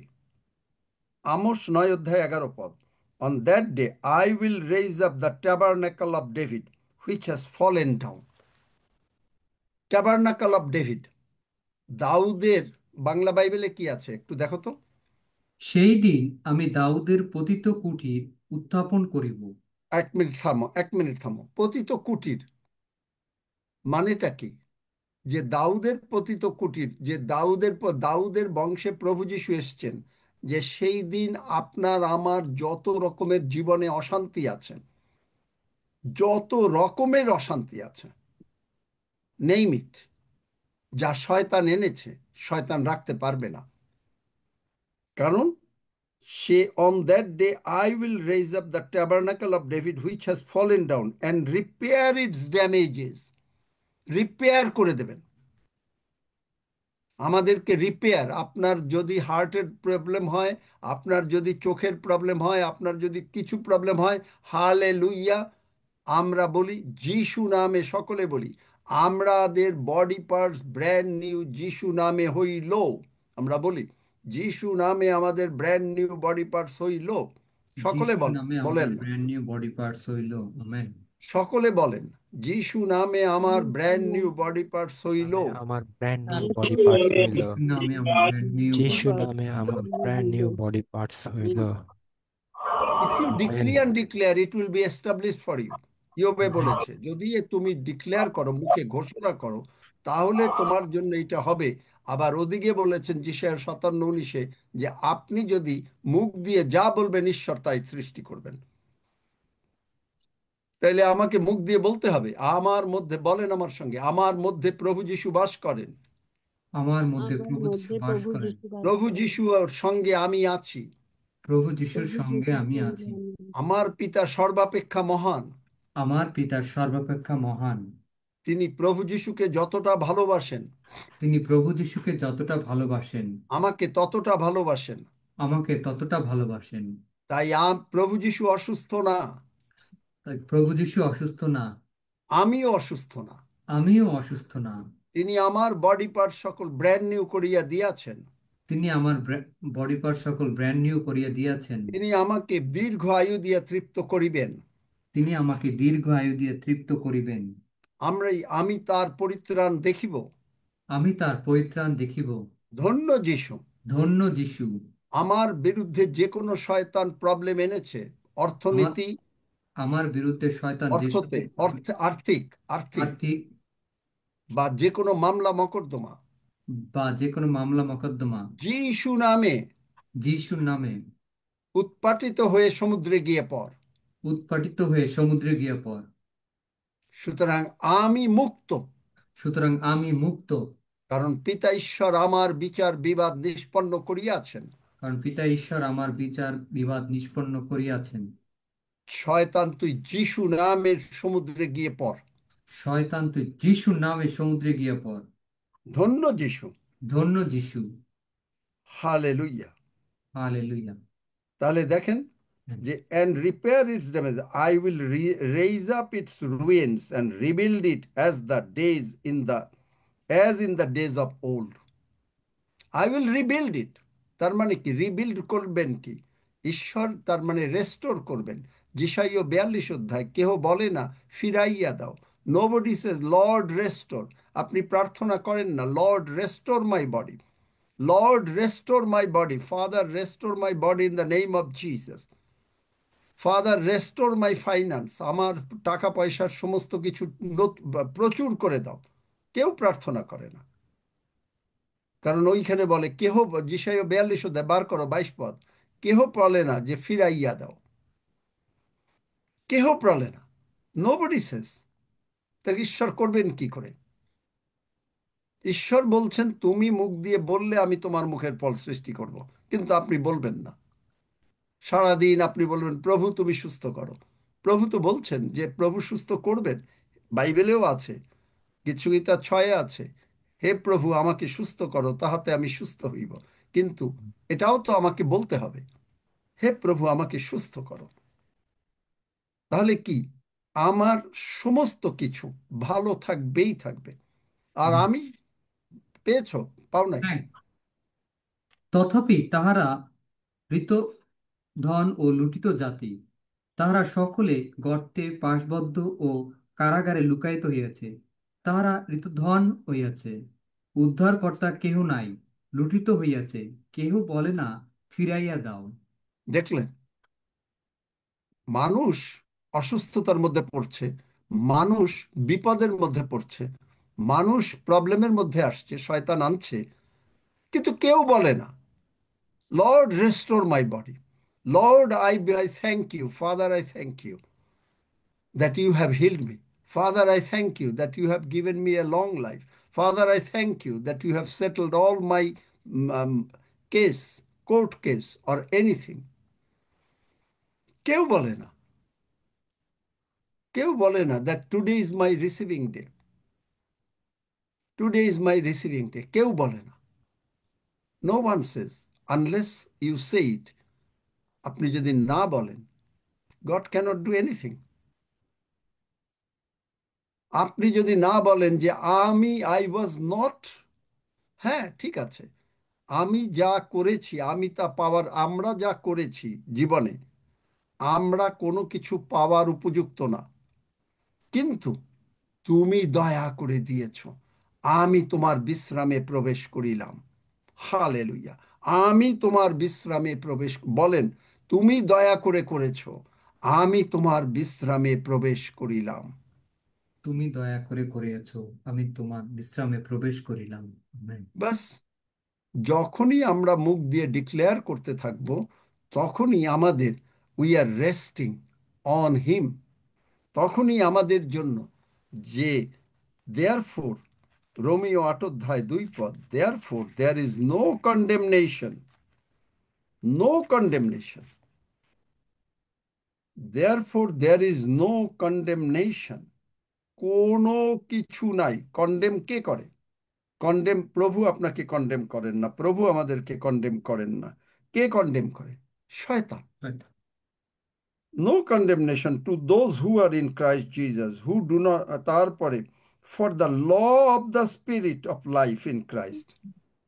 আমোস 9 অধ্যায় 11 পদ, on that day I will raise up the tabernacle of David which has fallen down. Tabernacle of David, দাউদের বাংলা বাইবেলে কি আছে একটু দেখো তো। সেই দিন আমি দাউদের পতিত কুটির উত্থাপন করিব। 1 মিনিট থামো, 1 মিনিট থামো। পতিত কুটির মানেটা কি? যে দাউদের পতিত কুটির, যে দাউদের বংশে প্রভু যীশু এসছেন, যে সেই দিন আপনার আমার যত রকমের জীবনে অশান্তি আছে, যত রকমের অশান্তি আছে, নেইম ইট, যা শয়তান এনেছে, শয়তান রাখতে পারবে না। কারণ সে, on that day I will raise up the tabernacle of David which has fallen down and repair its damages. Repair করে দেবেন। আমাদেরকে রিপেয়ার, আপনার যদি হার্টের প্রবলেম হয়, আপনার যদি চোখের প্রবলেম হয়, আপনার যদি কিছু প্রবলেম হয়, হালেলুইয়া, আমরা বলি যিশু নামে, সকলে বলি আমাদের body parts brand new Jishu নামে হইল। আমরা বলি যিশু নামে আমাদের ব্র্যান্ড নিউ বডি পার্টস হইল। সকলে যিশুর বলেন, নামে বলেন আমাদের না, ব্র্যান্ড নিউ বডি পার্টস হইল। আমেন। সকলে বলেন যিশু নামে আমার ব্র্যান্ড নিউ বডি পার্টস হইল। নামে আমার ব্র্যান্ড নিউ বডি পার্টস হইল। যিশুর নামে আমার ব্র্যান্ড নিউ যিশু নামে আমার ব্র্যান্ড নিউ বডি পার্টস হইল। If you amen. Declare declare it will be established for you. ইয়োবে বলেছে যদি তুমি ডিক্লেয়ার করো, মুখে ঘোষণা করো, তাহলে তোমার জন্য এটা হবে। আবার ওদিকে বলেছেন যিশায়া 57:19 যে আপনি যদি মুখ দিয়ে যা বলবেন ঈশ্বর তাই সৃষ্টি করবেন। তাইলে আমাকে মুখ দিয়ে বলতে হবে আমার মধ্যে, বলেন আমার সঙ্গে, আমার মধ্যে প্রভু যিশু বাস করেন। আমার মধ্যে আমার প্রভু যিশু মধ্যে বাস প্রভু করেন। যিশু বাস প্রভু করেন। যিশুর সঙ্গে আমি আছি। প্রভু যিশুর প্রভু সঙ্গে যিশুর আমি সঙ্গে আছি। আমি আমার পিতা সর্বাপেক্ষা মহান। আমার পিতার সর্বাপেক্ষা মহান। তিনি প্রভু যিশুকে যতটা ভালোবাসেন, তিনি প্রভু যিশুকে যতটা ভালোবাসেন, আমাকে ততটা ভালোবাসেন। আমাকে ততটা ভালোবাসেন। তাই প্রভু যিশু অসুস্থ না, তাই প্রভু যিশু অসুস্থ না, আমিও অসুস্থ না। আমিও অসুস্থ না। তিনি আমার বডি পার্ট সকল ব্র্যান্ড নিউ করিয়া দিয়াছেন। তিনি আমার বডি পার্ট সকল ব্র্যান্ড নিউ করিয়া দিয়াছেন। তিনি আমাকে দীর্ঘ আয়ু দিয়া তৃপ্ত করিবেন। তিনি আমাকে দীর্ঘ আয়ু দিয়ে তৃপ্ত করিবেন। আমি তার পরিত্রাণ দেখিব। আমি তার পরিত্রাণ দেখিব। ধন্য যিশু। ধন্য যিশু। আমার বিরুদ্ধে যে কোনো শয়তান প্রবলেম এনেছে, আমার অর্থনীতি, আমার বিরুদ্ধে শয়তান যে অর্থতে, সকল আর্থিক আর্থিক আর্থিক বা যে কোনো মামলা মকদ্দমা, বা যে কোনো মামলা মোকদ্দমা যিশু নামে যিশুর নামে উৎপাটিত হয়ে সমুদ্রে গিয়ে পড়। উৎপাটিত হয়ে সমুদ্রে গিয়া পড়। সুতরাং আমি মুক্ত, সুতরাং আমি মুক্ত, কারণ পিতা ঈশ্বর আমার বিচার বিবাদ নিষ্পন্ন করিয়াছেন। কারণ পিতা ঈশ্বর আমার বিচার বিবাদ নিষ্পন্ন করিয়াছেন। শয়তান তুই যিশু নামের সমুদ্রে গিয়ে পড়। শয়তান তুই যিশুর নামে সমুদ্রে গিয়া পড়। ধন্য যিশু। ধন্য যিশু। হালেলুইয়া। হালেলুয়া। তাহলে দেখেন যে and repair its damage, I will raise up its ruins and rebuild it as in the days of old. I will rebuild it, তার মানে কি রিবিল্ড করবেন কি ঈশ্বর, তার মানে রেস্টোর করবেন। যিশাইয় 42 অধ্যায়, কেহ বলে না ফিরাইয়া দাও। নোবডি সেজ লর্ড রেস্টোর। আপনি প্রার্থনা করেন না lord restore my body, Lord restore my body, father restore my body in the name of Jesus, father restore my finance, আমার টাকা পয়সার সমস্ত কিছু প্রচুর করে দাও। কেউ প্রার্থনা করে না, কারণ ওইখানে বলে কেহ, যিশাইয় 42 অধ্যায়, বার করো 22 পদ, কেহ বলে না যে ফিরাইয়া দাও, কেহ বলে না, নোবডি সেজ। তার ঈশ্বর করবেন কি করে? ঈশ্বর বলছেন তুমি মুখ দিয়ে বললে আমি তোমার মুখের ফল সৃষ্টি করব, কিন্তু আপনি বলবেন না। সারাদিন আপনি বলবেন প্রভু তুমি সুস্থ করো। প্রভু তো বলছেন যে প্রভু সুস্থ করবেন, বাইবেলেও আছে, গীতসংহিতা 6 আছে, হে প্রভু আমাকে সুস্থ করো তাহাতে আমি সুস্থ হইব। কিন্তু এটাও তো আমাকে বলতে হবে, হে প্রভু আমাকে সুস্থ করো। তাহলে কি আমার সমস্ত কিছু ভালো থাকবেই থাকবে। আর আমি পেয়েছো, পাও নাই? হ্যাঁ, তথাপি তাহারা হৃত ধন ও লুঠিত জাতি, তাহারা সকলে গর্তে পাশবদ্ধ ও কারাগারে লুকায়িত হইয়াছে। তাহারা হৃতধন হইয়াছে, উদ্ধারকর্তা কেহ নাই, লুঠিত হইয়াছে, কেহ বলে না ফিরাইয়া দাও। দেখলেন, মানুষ অসুস্থতার মধ্যে পড়ছে, মানুষ বিপদের মধ্যে পড়ছে, মানুষ প্রবলেমের মধ্যে আসছে, শয়তান আনছে, কিন্তু কেউ বলে না lord restore my body, lord I thank you, father I thank you that you have healed me. Father, I thank you that you have given me a long life. Father, I thank you that you have settled all my um, case, court case or anything. কেউ বলে না, কেউ বলে না that today is my receiving day. Today is my receiving day. কেউ বলে না। No one says, unless you say it, আপনি যদি না বলেন, গড ক্যানট ডু এনিথিং। আপনি যদি না বলেন যে আই ওয়াজ নট, হ্যাঁ ঠিক আছে, আমি যা করেছি, আমি তা পাওয়ার, আমরা যা করেছি জীবনে, আমরা কোনো কিছু পাওয়ার উপযুক্ত না, কিন্তু তুমি দয়া করে দিয়েছ, আমি তোমার বিশ্রামে প্রবেশ করিলাম। হালেলুয়া। আমি তোমার বিশ্রামে প্রবেশ, বলেন, তুমি দয়া করে করেছ, আমি তোমার বিশ্রামে প্রবেশ করিলাম। তুমি দয়া করে করিয়াছো, আমি তোমার বিশ্রামে প্রবেশ করিলাম। আমেন। বাস, যখনই আমরা মুখ দিয়ে ডিক্লেয়ার করতে থাকব, তখনই আমাদের we are resting on him, তখনই আমাদের জন্য যে দেয়ারফোর, রোমিও 8 অধ্যায় 2 পদ, therefore there is no condemnation, no condemnation, therefore there is no condemnation, কোনো কিছু নাই। কন্ডেম কে করে? কন্ডেম প্রভু আপনাকে কন্ডেম করেন না, প্রভু আমাদেরকে কন্ডেম করেন না। কে কন্ডেম করে? শয়তান। শয়তান। No condemnation to those who are in Christ Jesus, who do not, তারপরে, for the law of the spirit of life in Christ,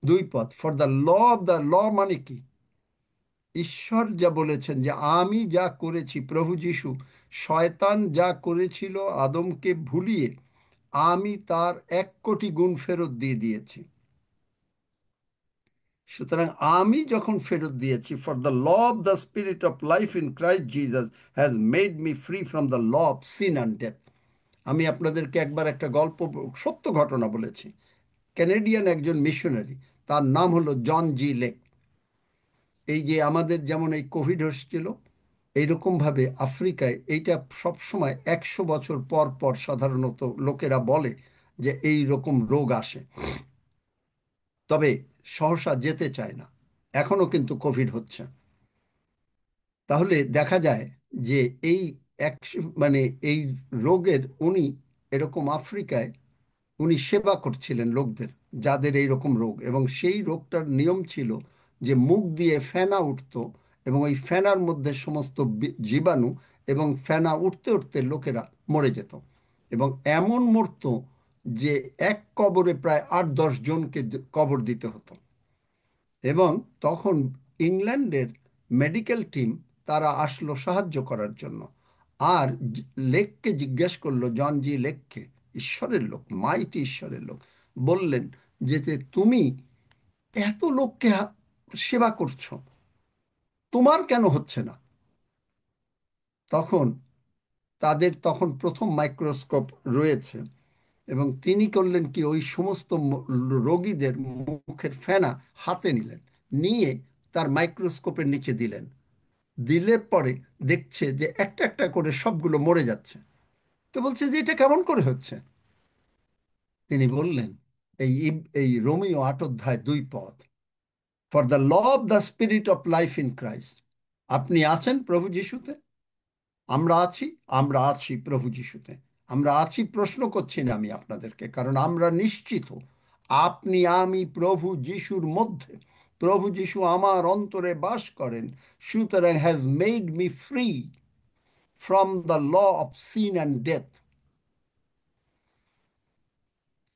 2 পদ, for the law of the law মানে কি? ঈশ্বর যা বলেছেন যে আমি যা করেছি, প্রভু যিশু, শয়তান যা করেছিল আদমকে ভুলিয়ে, আমি তার 1 কোটি গুণ ফেরত দিয়ে দিয়েছি। সুতরাং আমি যখন ফেরত দিয়েছি, for the law of the spirit of life in Christ Jesus has made me free from the law of sin and death. আমি আপনাদেরকে একবার একটা গল্প, সত্য ঘটনা বলেছি। ক্যানেডিয়ান একজন মিশনারি, তার নাম হলো জন জি লেক। এই যে আমাদের যেমন এই কোভিড হচ্ছিল, এইরকমভাবে আফ্রিকায় এইটা সবসময় 100 বছর পর পর সাধারণত লোকেরা বলে যে এই রকম রোগ আসে, তবে সহসা যেতে চায় না। এখনো কিন্তু কোভিড হচ্ছে। তাহলে দেখা যায় যে এই এক, মানে এই রোগের উনি এরকম আফ্রিকায় উনি সেবা করছিলেন লোকদের যাদের এই রকম রোগ, এবং সেই রোগটার নিয়ম ছিল যে মুখ দিয়ে ফেনা উঠতো, এবং ওই ফেনার মধ্যে সমস্ত জীবাণু, এবং ফেনা উঠতে উঠতে লোকেরা মরে যেত, এবং এমন মরতো যে এক কবরে প্রায় 8-10 জনকে কবর দিতে হতো। এবং তখন ইংল্যান্ডের মেডিকেল টিম তারা আসলো সাহায্য করার জন্য, আর লেককে জিজ্ঞেস করলো, জন জি লেককে, ঈশ্বরের লোক, মাইটি ঈশ্বরের লোক, বললেন যে তুমি এত লোককে সেবা করছো, তোমার কেন হচ্ছে না? তখন তাদের তখন প্রথম মাইক্রোস্কোপ রয়েছে, এবং তিনি করলেন কি, ওই সমস্ত রোগীদের মুখের ফেনা হাতে নিলেন, নিয়ে তার মাইক্রোস্কোপের নিচে দিলেন, দিলে পরে দেখছে যে একটা একটা করে সবগুলো মরে যাচ্ছে। তো বলছে যে এটা কেমন করে হচ্ছে? তিনি বললেন, এই রোমিও 8 অধ্যায় 2 পদ, for the law of the spirit of life in Christ. আপনি আছেন প্রভু যিশুতে, আমরা আছি, আমরা আছি প্রভু যিশুতে, আমরা আছি। প্রশ্ন করছি না আমি আপনাদেরকে, কারণ আমরা নিশ্চিত আপনি আমি প্রভু যিশুর মধ্যে, প্রভু যিশু আমার অন্তরে বাস করেন। সুতরাং has made me free from the law of sin and death.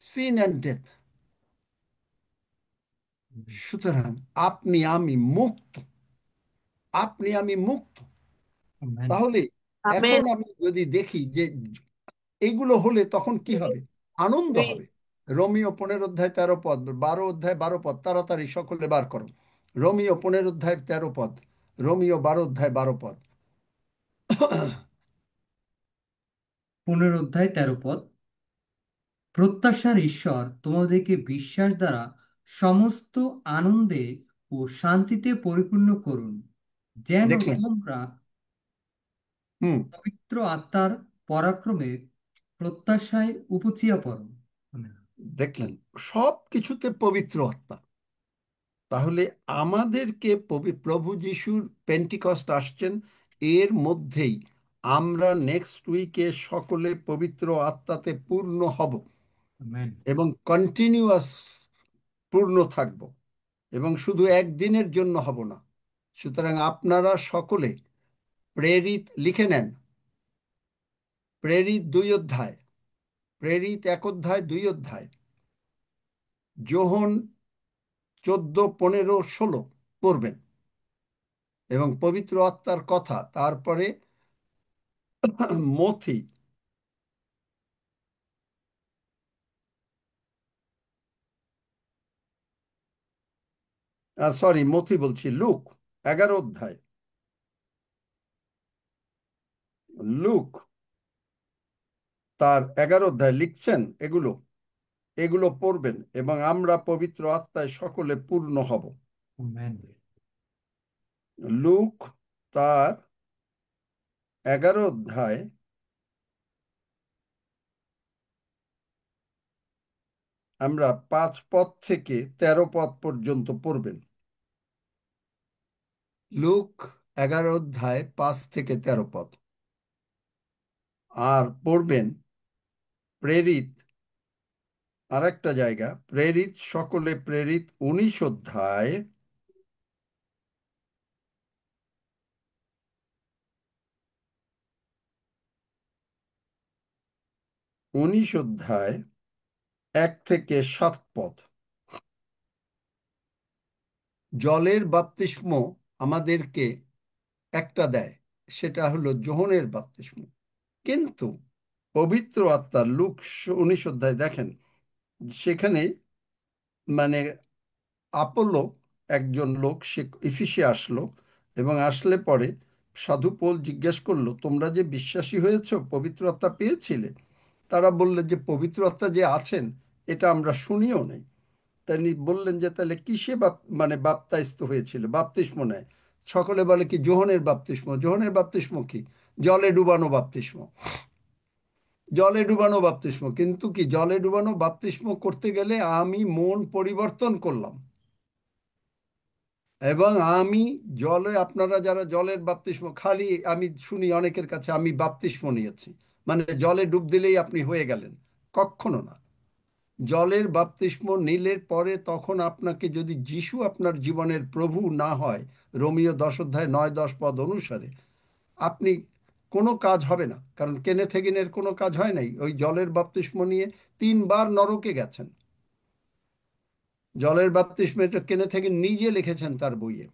Sin and death. সুতরাং আপনি আমি মুক্ত, আপনি আমি মুক্ত। আমেন। তাহলে আমেন। এখন আমি যদি দেখি যে এইগুলো হলে তখন কি হবে? আনন্দ হবে। রোমিও 15 অধ্যায় 13 পদ, 12 অধ্যায় 12 পদ, তাড়াতাড়ি সকলে বার করো। রোমিও 15 অধ্যায় 13 পদ, রোমিও 12 অধ্যায় 12 পদ। 15 অধ্যায় 13 পদ। প্রত্যাশার ঈশ্বর তোমাদেরকে বিশ্বাস দ্বারা সমস্ত আনন্দে ও শান্তিতে পরিপূর্ণ করুন, যেন দেখলেন? তোমরা হুম। পবিত্র আত্মার পরাক্রমে প্রত্যাশায় উপচিয়া পড়ো। আমেন। দেখলেন, সব কিছুতে পবিত্র আত্মা। তাহলে আমাদেরকে প্রভু যিশুর পেন্টিকস্ট আসছেন, এর মধ্যেই আমরা নেক্সট উইকে সকলে পবিত্র আত্মাতে পূর্ণ হব আমেন। এবং কন্টিনিউয়াস পূর্ণ থাকব। এবং শুধু একদিনের জন্য হব না। সুতরাং আপনারা সকলে প্রেরিত লিখে নেন, প্রেরিত 2 অধ্যায়, প্রেরিত 1 অধ্যায় 2 অধ্যায়, যোহন 14, 15, 16 পড়বেন এবং পবিত্র আত্মার কথা। তারপরে মথি, সরি মথি বলছি, লুক 11 অধ্যায়, লুক তার 11 অধ্যায় লিখছেন। এগুলো এগুলো পড়বেন এবং আমরা পবিত্র আত্মায় সকলে পূর্ণ হব। আমেন। লুক তার 11 অধ্যায় আমরা 5 পদ থেকে 13 পদ পর্যন্ত পড়বেন। লুক 11 অধ্যায় 5 থেকে 13 পদ। আর পড়বেন প্রেরিত, আর একটা জায়গা, প্রেরিত সকলে প্রেরিত 19 অধ্যায়, উনিশ অধ্যায় 1 থেকে 7 পদ। জলের বাপ্তিস্ম আমাদেরকে একটা দেয়, সেটা হলো যোহনের বাপ্তিস্ম। কিন্তু পবিত্র আত্মার, লুক 19 অধ্যায় দেখেন, সেখানে মানে আপোলো একজন লোক, সে ইফিসে আসলো এবং আসলে পরে সাধু পৌল জিজ্ঞেস করলো, তোমরা যে বিশ্বাসী হয়েছো, পবিত্র আত্মা পেয়েছিলে? তারা বললেন যে পবিত্র আত্মা যে আছেন এটা আমরা শুনিও নাই। তিনি বললেন যে তাহলে কিসে মানে বাপ্তাইস্ত হয়েছিল, বাপ্তিস্ম নেয়? সকলে বলে কি যোহনের বাপ্তিস্ম। যোহনের বাপ্তিস্ম কি? জলে ডুবানো বাপ্তিস্ম, জলে ডুবানো বাপ্তিস্ম। কিন্তু কি, জলে ডুবানো বাপ্তিস্ম করতে গেলে আমি মন পরিবর্তন করলাম এবং আমি জলে, আপনারা যারা জলের বাপ্তিস্ম, খালি আমি শুনি অনেকের কাছে আমি বাপ্তিস্ম নিয়েছি মানে জলে ডুব দিলেই আপনি হয়ে গেলেন। কখনো না। জলের বাপ্তিস্ম নিলে পরে তখন আপনাকে, যদি যিশু আপনার জীবনের প্রভু না হয়, রোমীয় 10 অধ্যায় 9-10 পদ অনুসারে, আপনি কোনো কাজ হবে না। কারণ কেনেথ হেগিনের কোনো কাজ হয় নাই। ওই জলের বাপ্তিস্ম নিয়ে 3 বার নরকে গেছেন। জলের বাপ্তিস্ম এটা কেনেথ হেগিন নিজে লিখেছেন তার বইয়ে।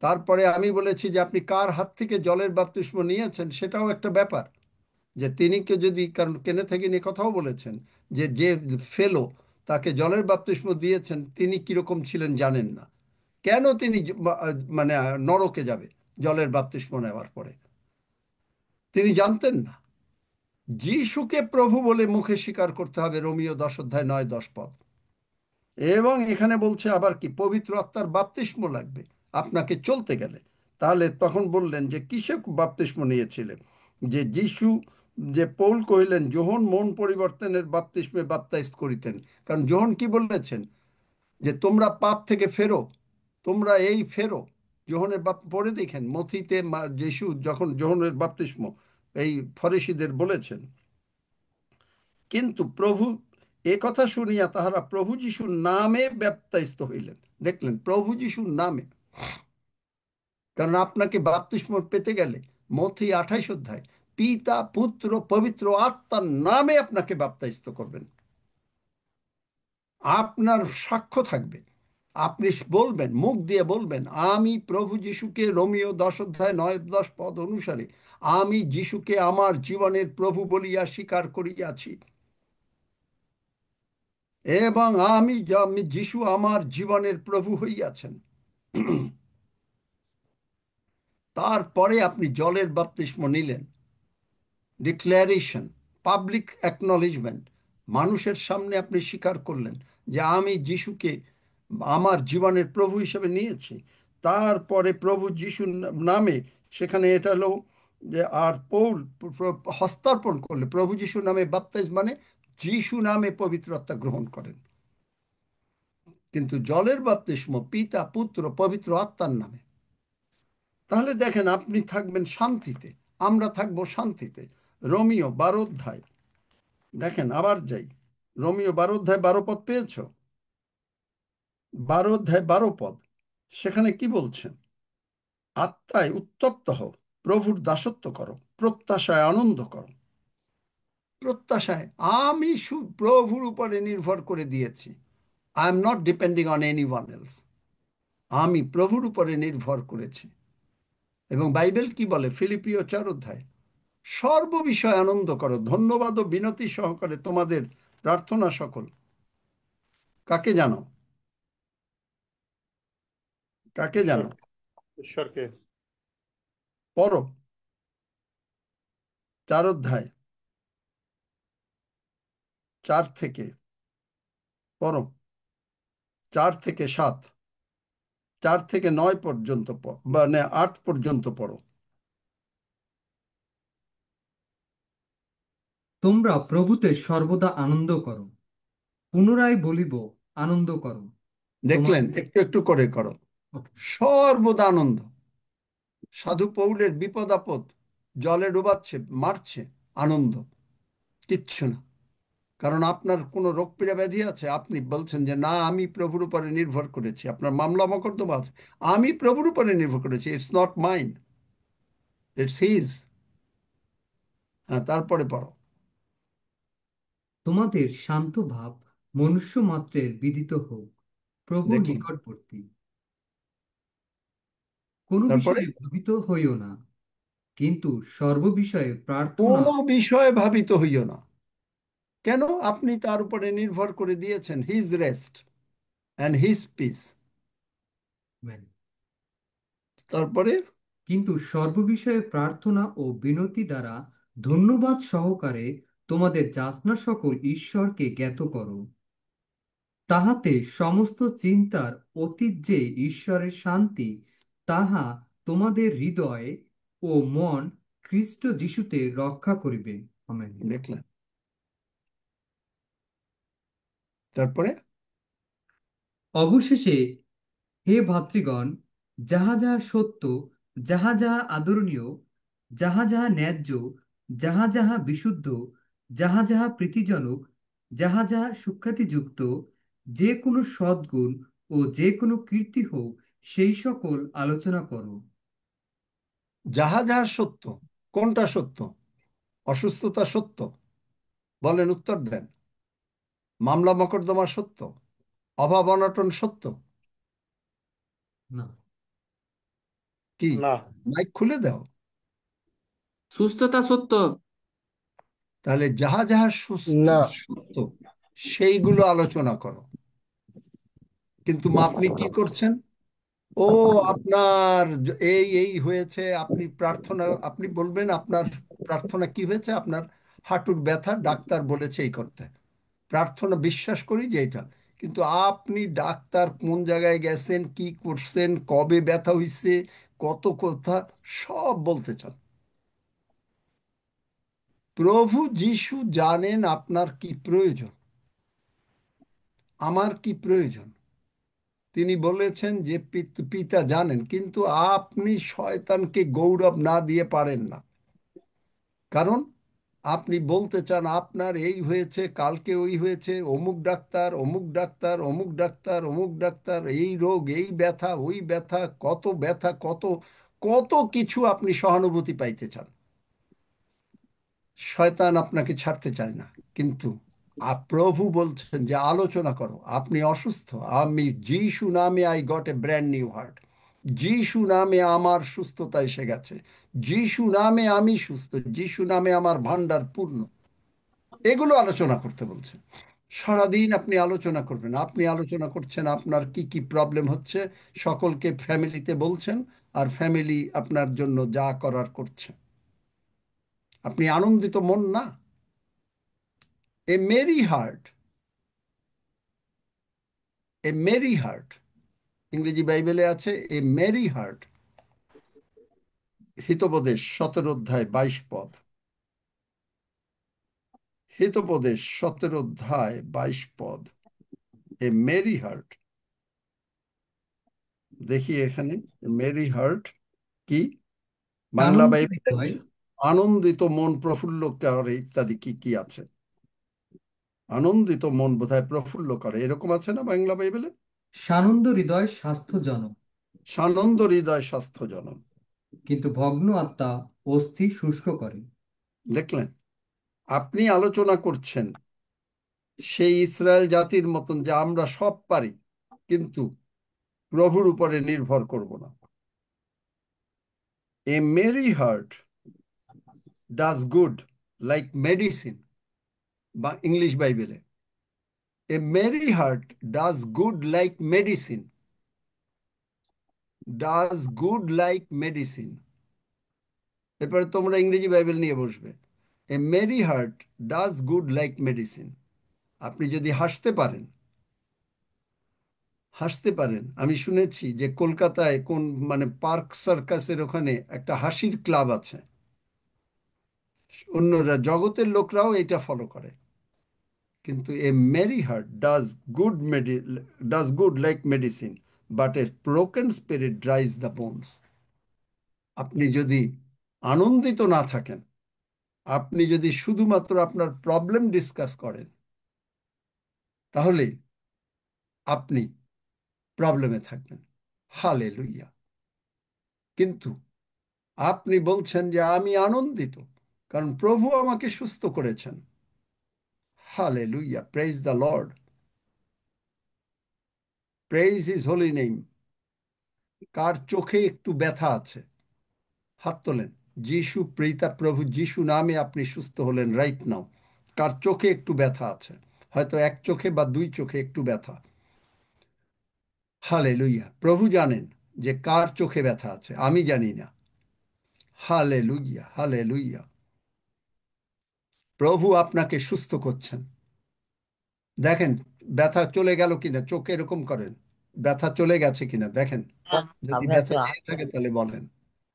তারপরে আমি বলেছি যে আপনি কার হাত থেকে জলের বাপ্তিস্ম নিয়েছেন সেটাও একটা ব্যাপার। যে তিনি কে যদি, কারণ কেনেথ হেগিন এ কথাও বলেছেন যে যে ফেলো তাকে জলের বাপ্তিস্ম দিয়েছেন তিনি কিরকম ছিলেন জানেন না। কেন তিনি মানে নরকে যাবে জলের বাপ্তিস্ম নেওয়ার পরে? তিনি জানতেন না। যিশুকে প্রভু বলে মুখে স্বীকার করতে হবে, রোমীয় 10 অধ্যায় 9-10 পদ। এবং এখানে বলছে আবার কি, পবিত্র আত্মার বাপ্তিস্ম লাগবে আপনাকে চলতে গেলে। তাহলে তখন বললেন যে কিসে বাপ্তিস্ম নিয়েছিলেন? যে যিশু, যে পৌল কহিলেন যোহন মন পরিবর্তনের বাপ্তিস্মে বাপ্তাইজ করিতেন। কারণ যোহন কি বলেছেন? যে তোমরা পাপ থেকে ফেরো, তোমরা এই ফেরো। যোহনের বাপ পড়ে দেখেন মথিতে যিশু যখন যোহনের বাপ্তিস্ম এই ফরিসীদের বলেছেন। কিন্তু প্রভু এ কথা শুনিয়া তাহারা প্রভু যিশুর নামে ব্যাপ্তাইস্ত হইলেন। দেখলেন, প্রভু যিশুর নামে। কারণ আপনাকে বাপ্তিস্ম পেতে গেলে মথি 28 অধ্যায় পিতা পুত্র পবিত্র আত্মার নামে আপনাকে বাপ্তাইস্ত করবেন। আপনার সাক্ষ্য থাকবে, আপনি বলবেন, মুখ দিয়ে বলবেন, আমি প্রভু যিশুকে, রোমীয় 10 অধ্যায় 9-10 পদ অনুসারে, আমি যিশুকে আমার জীবনের প্রভু বলিয়া স্বীকার করিয়াছি এবং আমি যিশু আমার জীবনের প্রভু হইয়াছেন। তারপরে আপনি জলের বাপ্তিস্ম নিলেন, ডিক্লারেশন, পাবলিক অ্যাকনলেজমেন্ট, মানুষের সামনে আপনি স্বীকার করলেন যে আমি যিশুকে আমার জীবনের প্রভু হিসেবে নিয়েছি। তারপরে প্রভু যিশুর নামে, সেখানে এটা হলো যে, আর পৌল হস্তার্পণ করলে প্রভু যিশুর নামে বাপ্তাইজ মানে যিশু নামে পবিত্র আত্মা গ্রহণ করেন। কিন্তু জলের বাপ্তিস্ম পিতা পুত্র পবিত্র আত্মার নামে। তাহলে দেখেন আপনি থাকবেন শান্তিতে, আমরা থাকবো শান্তিতে। রোমীয় 12 অধ্যায় দেখেন, আবার যাই, রোমীয় 12 অধ্যায় 12 পদ পেয়েছ? 12 অধ্যায় 12 পদ, সেখানে কি বলছেন? আত্মায় উত্তপ্ত হও, প্রভুর দাসত্ব করো, প্রত্যাশায় আনন্দ করো। প্রত্যাশায় আমি প্রভুর উপরে নির্ভর করে দিয়েছি। I am not depending on any one else. আমি প্রভুর উপরে নির্ভর করেছি। এবং বাইবেল কি বলে? ফিলিপিও 4 অধ্যায়, সর্ববিষয়ে আনন্দ করো, ধন্যবাদ ও বিনতি সহকারে তোমাদের প্রার্থনা সকল। কাকে জানো? কাকে ঈশ্বর জানো? ঈশ্বরকে। পড়ো 4 অধ্যায় 4 থেকে পড়ো, 4 থেকে 7, 4 থেকে 9 পর্যন্ত মানে 8 পর্যন্ত পড়ো। তোমরা প্রভুতে সর্বদা আনন্দ করো। পুনরায় বলিব, আনন্দ করো। দেখলেন? তোমাদের একটু একটু করে করো। সর্বদা আনন্দ। সাধু পৌলের বিপদ আপদ, জলে ডুবাচ্ছে, মারছে, আনন্দ। কিচ্ছু না। কারণ আপনার কোনো রোগ পীড়া ব্যাধি আছে, আপনি বলছেন যে না, আমি প্রভুর উপরে নির্ভর করেছি। আপনার মামলা মকদ্দমা আছে, আমি প্রভুর উপরে নির্ভর করেছি। It's not mine, it's his. হ্যাঁ, তারপরে পড়ো। তোমাদের শান্ত ভাব মনুষ্য মাত্রের বিদিত হোক, প্রভুর দেখুন, নিকটবর্তী। কোনো তারপরে বিষয়ে ভাবিত হইও না, কিন্তু সর্ববিষয়ে প্রার্থনা। কোনো বিষয়ে ভাবিত হইও না। কেন? আপনি তার উপরে নির্ভর করে দিয়েছেন। His rest and his piece. তারপরে কিন্তু সর্ববিষয়ে প্রার্থনা ও বিনতি দ্বারা ধন্যবাদ সহকারে তোমাদের যাচনা সকল ঈশ্বরকে জ্ঞাত করো। তাহাতে সমস্ত চিন্তার অতীত যে ঈশ্বরের শান্তি, তাহা তোমাদের হৃদয় ও মন খ্রিস্ট যিশুতে রক্ষা করিবে। আমেন। দেখলেন? তারপরে অবশেষে হে ভাতৃগণ, যাহা যাহা সত্য, যাহা যাহা আদরণীয়, যাহা যাহা ন্যায্য, যাহা যাহা বিশুদ্ধ, যাহা যাহা প্রীতিজনক, যাহা যাহা সুখ্যাতিযুক্ত, যে কোনো সদ্গুণ ও যে কোনো কীর্তি হোক, সেই সকল আলোচনা করো। যাহা যাহা সত্য, কোনটা সত্য? অসুস্থতা সত্য? বলেন, উত্তর দেন। মামলা মকদ্দমা সত্য? অভাব অনটন সত্য? না। কি? না। মাইক খুলে দাও। সুস্থতা সত্য। তাহলে যাহা যাহা না। সত্য, সেইগুলো আলোচনা করো। কিন্তু আপনি কি করছেন? ও, আপনার এই এই হয়েছে, আপনি প্রার্থনা, আপনি বলবেন আপনার প্রার্থনা কি হয়েছে? আপনার হাঁটুর ব্যথা, ডাক্তার বলেছে এই করতে। প্রার্থনা বিশ্বাস করি যে এটা। কিন্তু আপনি ডাক্তার কোন জায়গায় গেছেন, কি করছেন, কবে ব্যথা হইছে, কত কথা সব বলতে চান। প্রভু যিশু জানেন আপনার কি প্রয়োজন, আমার কি প্রয়োজন। তিনি বলেছেন যে পিতা জানেন, কিন্তু আপনি শয়তানকে গৌরব না দিয়ে পারেন না। কারণ আপনি বলতে চান আপনার এই হয়েছে, কালকে ওই হয়েছে, অমুক ডাক্তার, অমুক ডাক্তার, অমুক ডাক্তার, অমুক ডাক্তার, এই রোগ, এই ব্যথা, ওই ব্যথা, কত ব্যথা, কত কত কিছু আপনি সহানুভূতি পাইতে চান। শয়তান আপনাকে ছাড়তে চায় না। কিন্তু প্রভু বলছেন যে আলোচনা করো। আপনি অসুস্থ, আমি যিশু নামে I got a brand new heart. যিশু নামে আমার সুস্থতা এসে গেছে। যিশু নামে আমি সুস্থ। যিশু নামে আমার ভান্ডার পূর্ণ। এগুলো আলোচনা করতে বলছেন। সারাদিন আপনি আলোচনা করবেন। আপনি আলোচনা করছেন আপনার কি কি প্রবলেম হচ্ছে, সকলকে ফ্যামিলিতে বলছেন, আর ফ্যামিলি আপনার জন্য যা করার করছে। আপনি আনন্দিত মন না? A merry heart, A merry heart, ইংরেজি বাইবেলে আছে এ মেরি হার্ট। হিতোপদেশ 17 অধ্যায় 22 পদ। হিতোপদেশ 17 অধ্যায় 22 পদ। এ মেরি হার্ট। দেখি এখানে মেরি হার্ট কি বাংলা আনন্দ বাইবেলে হৃদয়, আছে। আনন্দিত মন, প্রফুল্ল করে, ইত্যাদি কি কি আছে। আনন্দিত মন বোধহয় প্রফুল্ল করে, এরকম আছে না বাংলা বাইবেলে? সানন্দ হৃদয় স্বাস্থ্যজনক, সানন্দ হৃদয় স্বাস্থ্যজনক। কিন্তু ভগ্ন আত্মা অস্থি শুষ্ক করে। দেখলেন, আপনি আলোচনা করছেন সেই ইসরায়েল জাতির মতন যে আমরা সব পারি, কিন্তু প্রভুর উপরে নির্ভর করব না। A merry heart does good like medicine, বা ইংলিশ বাইবেলে a merry heart does good like medicine, does good like medicine. এরপরে তোমরা ইংরেজি বাইবেল নিয়ে বসবে। A merry heart does good like medicine. আপনি যদি হাসতে পারেন, আমি শুনেছি যে কলকাতায় কোন মানে পার্ক সার্কাসের ওখানে একটা হাসির ক্লাব আছে, অন্যরা জগতের লোকরাও এটা ফলো করে। কিন্তু a merry heart does good like medicine, but a broken spirit dries the bones. আপনি যদি আনন্দিত না থাকেন, আপনি যদি শুধুমাত্র আপনার প্রবলেম ডিসকাস করেন, তাহলে আপনি প্রবলেমে থাকবেন। হালেলুইয়া। কিন্তু আপনি বলছেন যে আমি আনন্দিত, কারণ প্রভু আমাকে সুস্থ করেছেন। Hallelujah, praise the Lord, praise his holy name. কার চোখে একটু ব্যথা আছে হাত তোলেন। যিশু প্রেরিতা প্রভু যিশু নামে আপনি সুস্থ হলেন রাইট নাও। কার চোখে একটু ব্যথা আছে, হয়তো এক চোখে বা দুই চোখে একটু ব্যথা। হালেলুইয়া। প্রভু জানেন যে কার চোখে ব্যথা আছে, আমি জানি না। Hallelujah, hallelujah. প্রভু আপনাকে সুস্থ করছেন। দেখেন ব্যথা চলে গেল কিনা, চোখে এরকম করেন, ব্যথা চলে গেছে কিনা দেখেন। যদি ব্যথা যেয়ে থাকে তাহলে বলেন।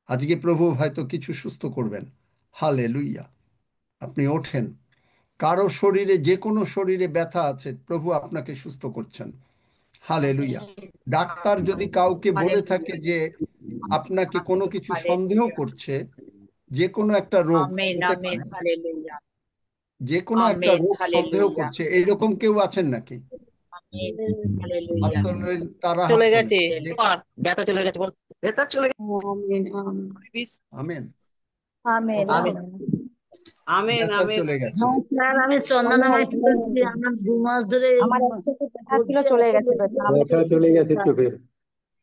আজকে প্রভু হয়তো কিছু সুস্থ করবেন। হালেলুইয়া। আপনি ওঠেন। কারো শরীরে, যে কোনো শরীরে ব্যথা আছে, প্রভু আপনাকে সুস্থ করছেন। হালেলুইয়া। ডাক্তার যদি কাউকে বলে থাকে যে আপনাকে কোনো কিছু সন্দেহ করছে, যে কোনো একটা রোগ হতে পারে, যে কোনো একটা রোগ সন্দেহ করছে, এইরকম কেউ আছেন নাকি? হাত তোলেন, তারা হাত চলে তোলেন। গেছে, ব্যথা চলে গেছে, ব্যথা চলে গেছে। আমিন আমেন। আমিন আমিন আমিন ব্যথা আমিন। চলে গেছে। হ্যাঁ স্যার, আমি চন্দনা ভাই বলছি, আমার 2 মাস ধরে আমার এক চোখে ব্যথা ছিল, চলে গেছে ব্যথা। ব্যথা চলে গেছে চোখের।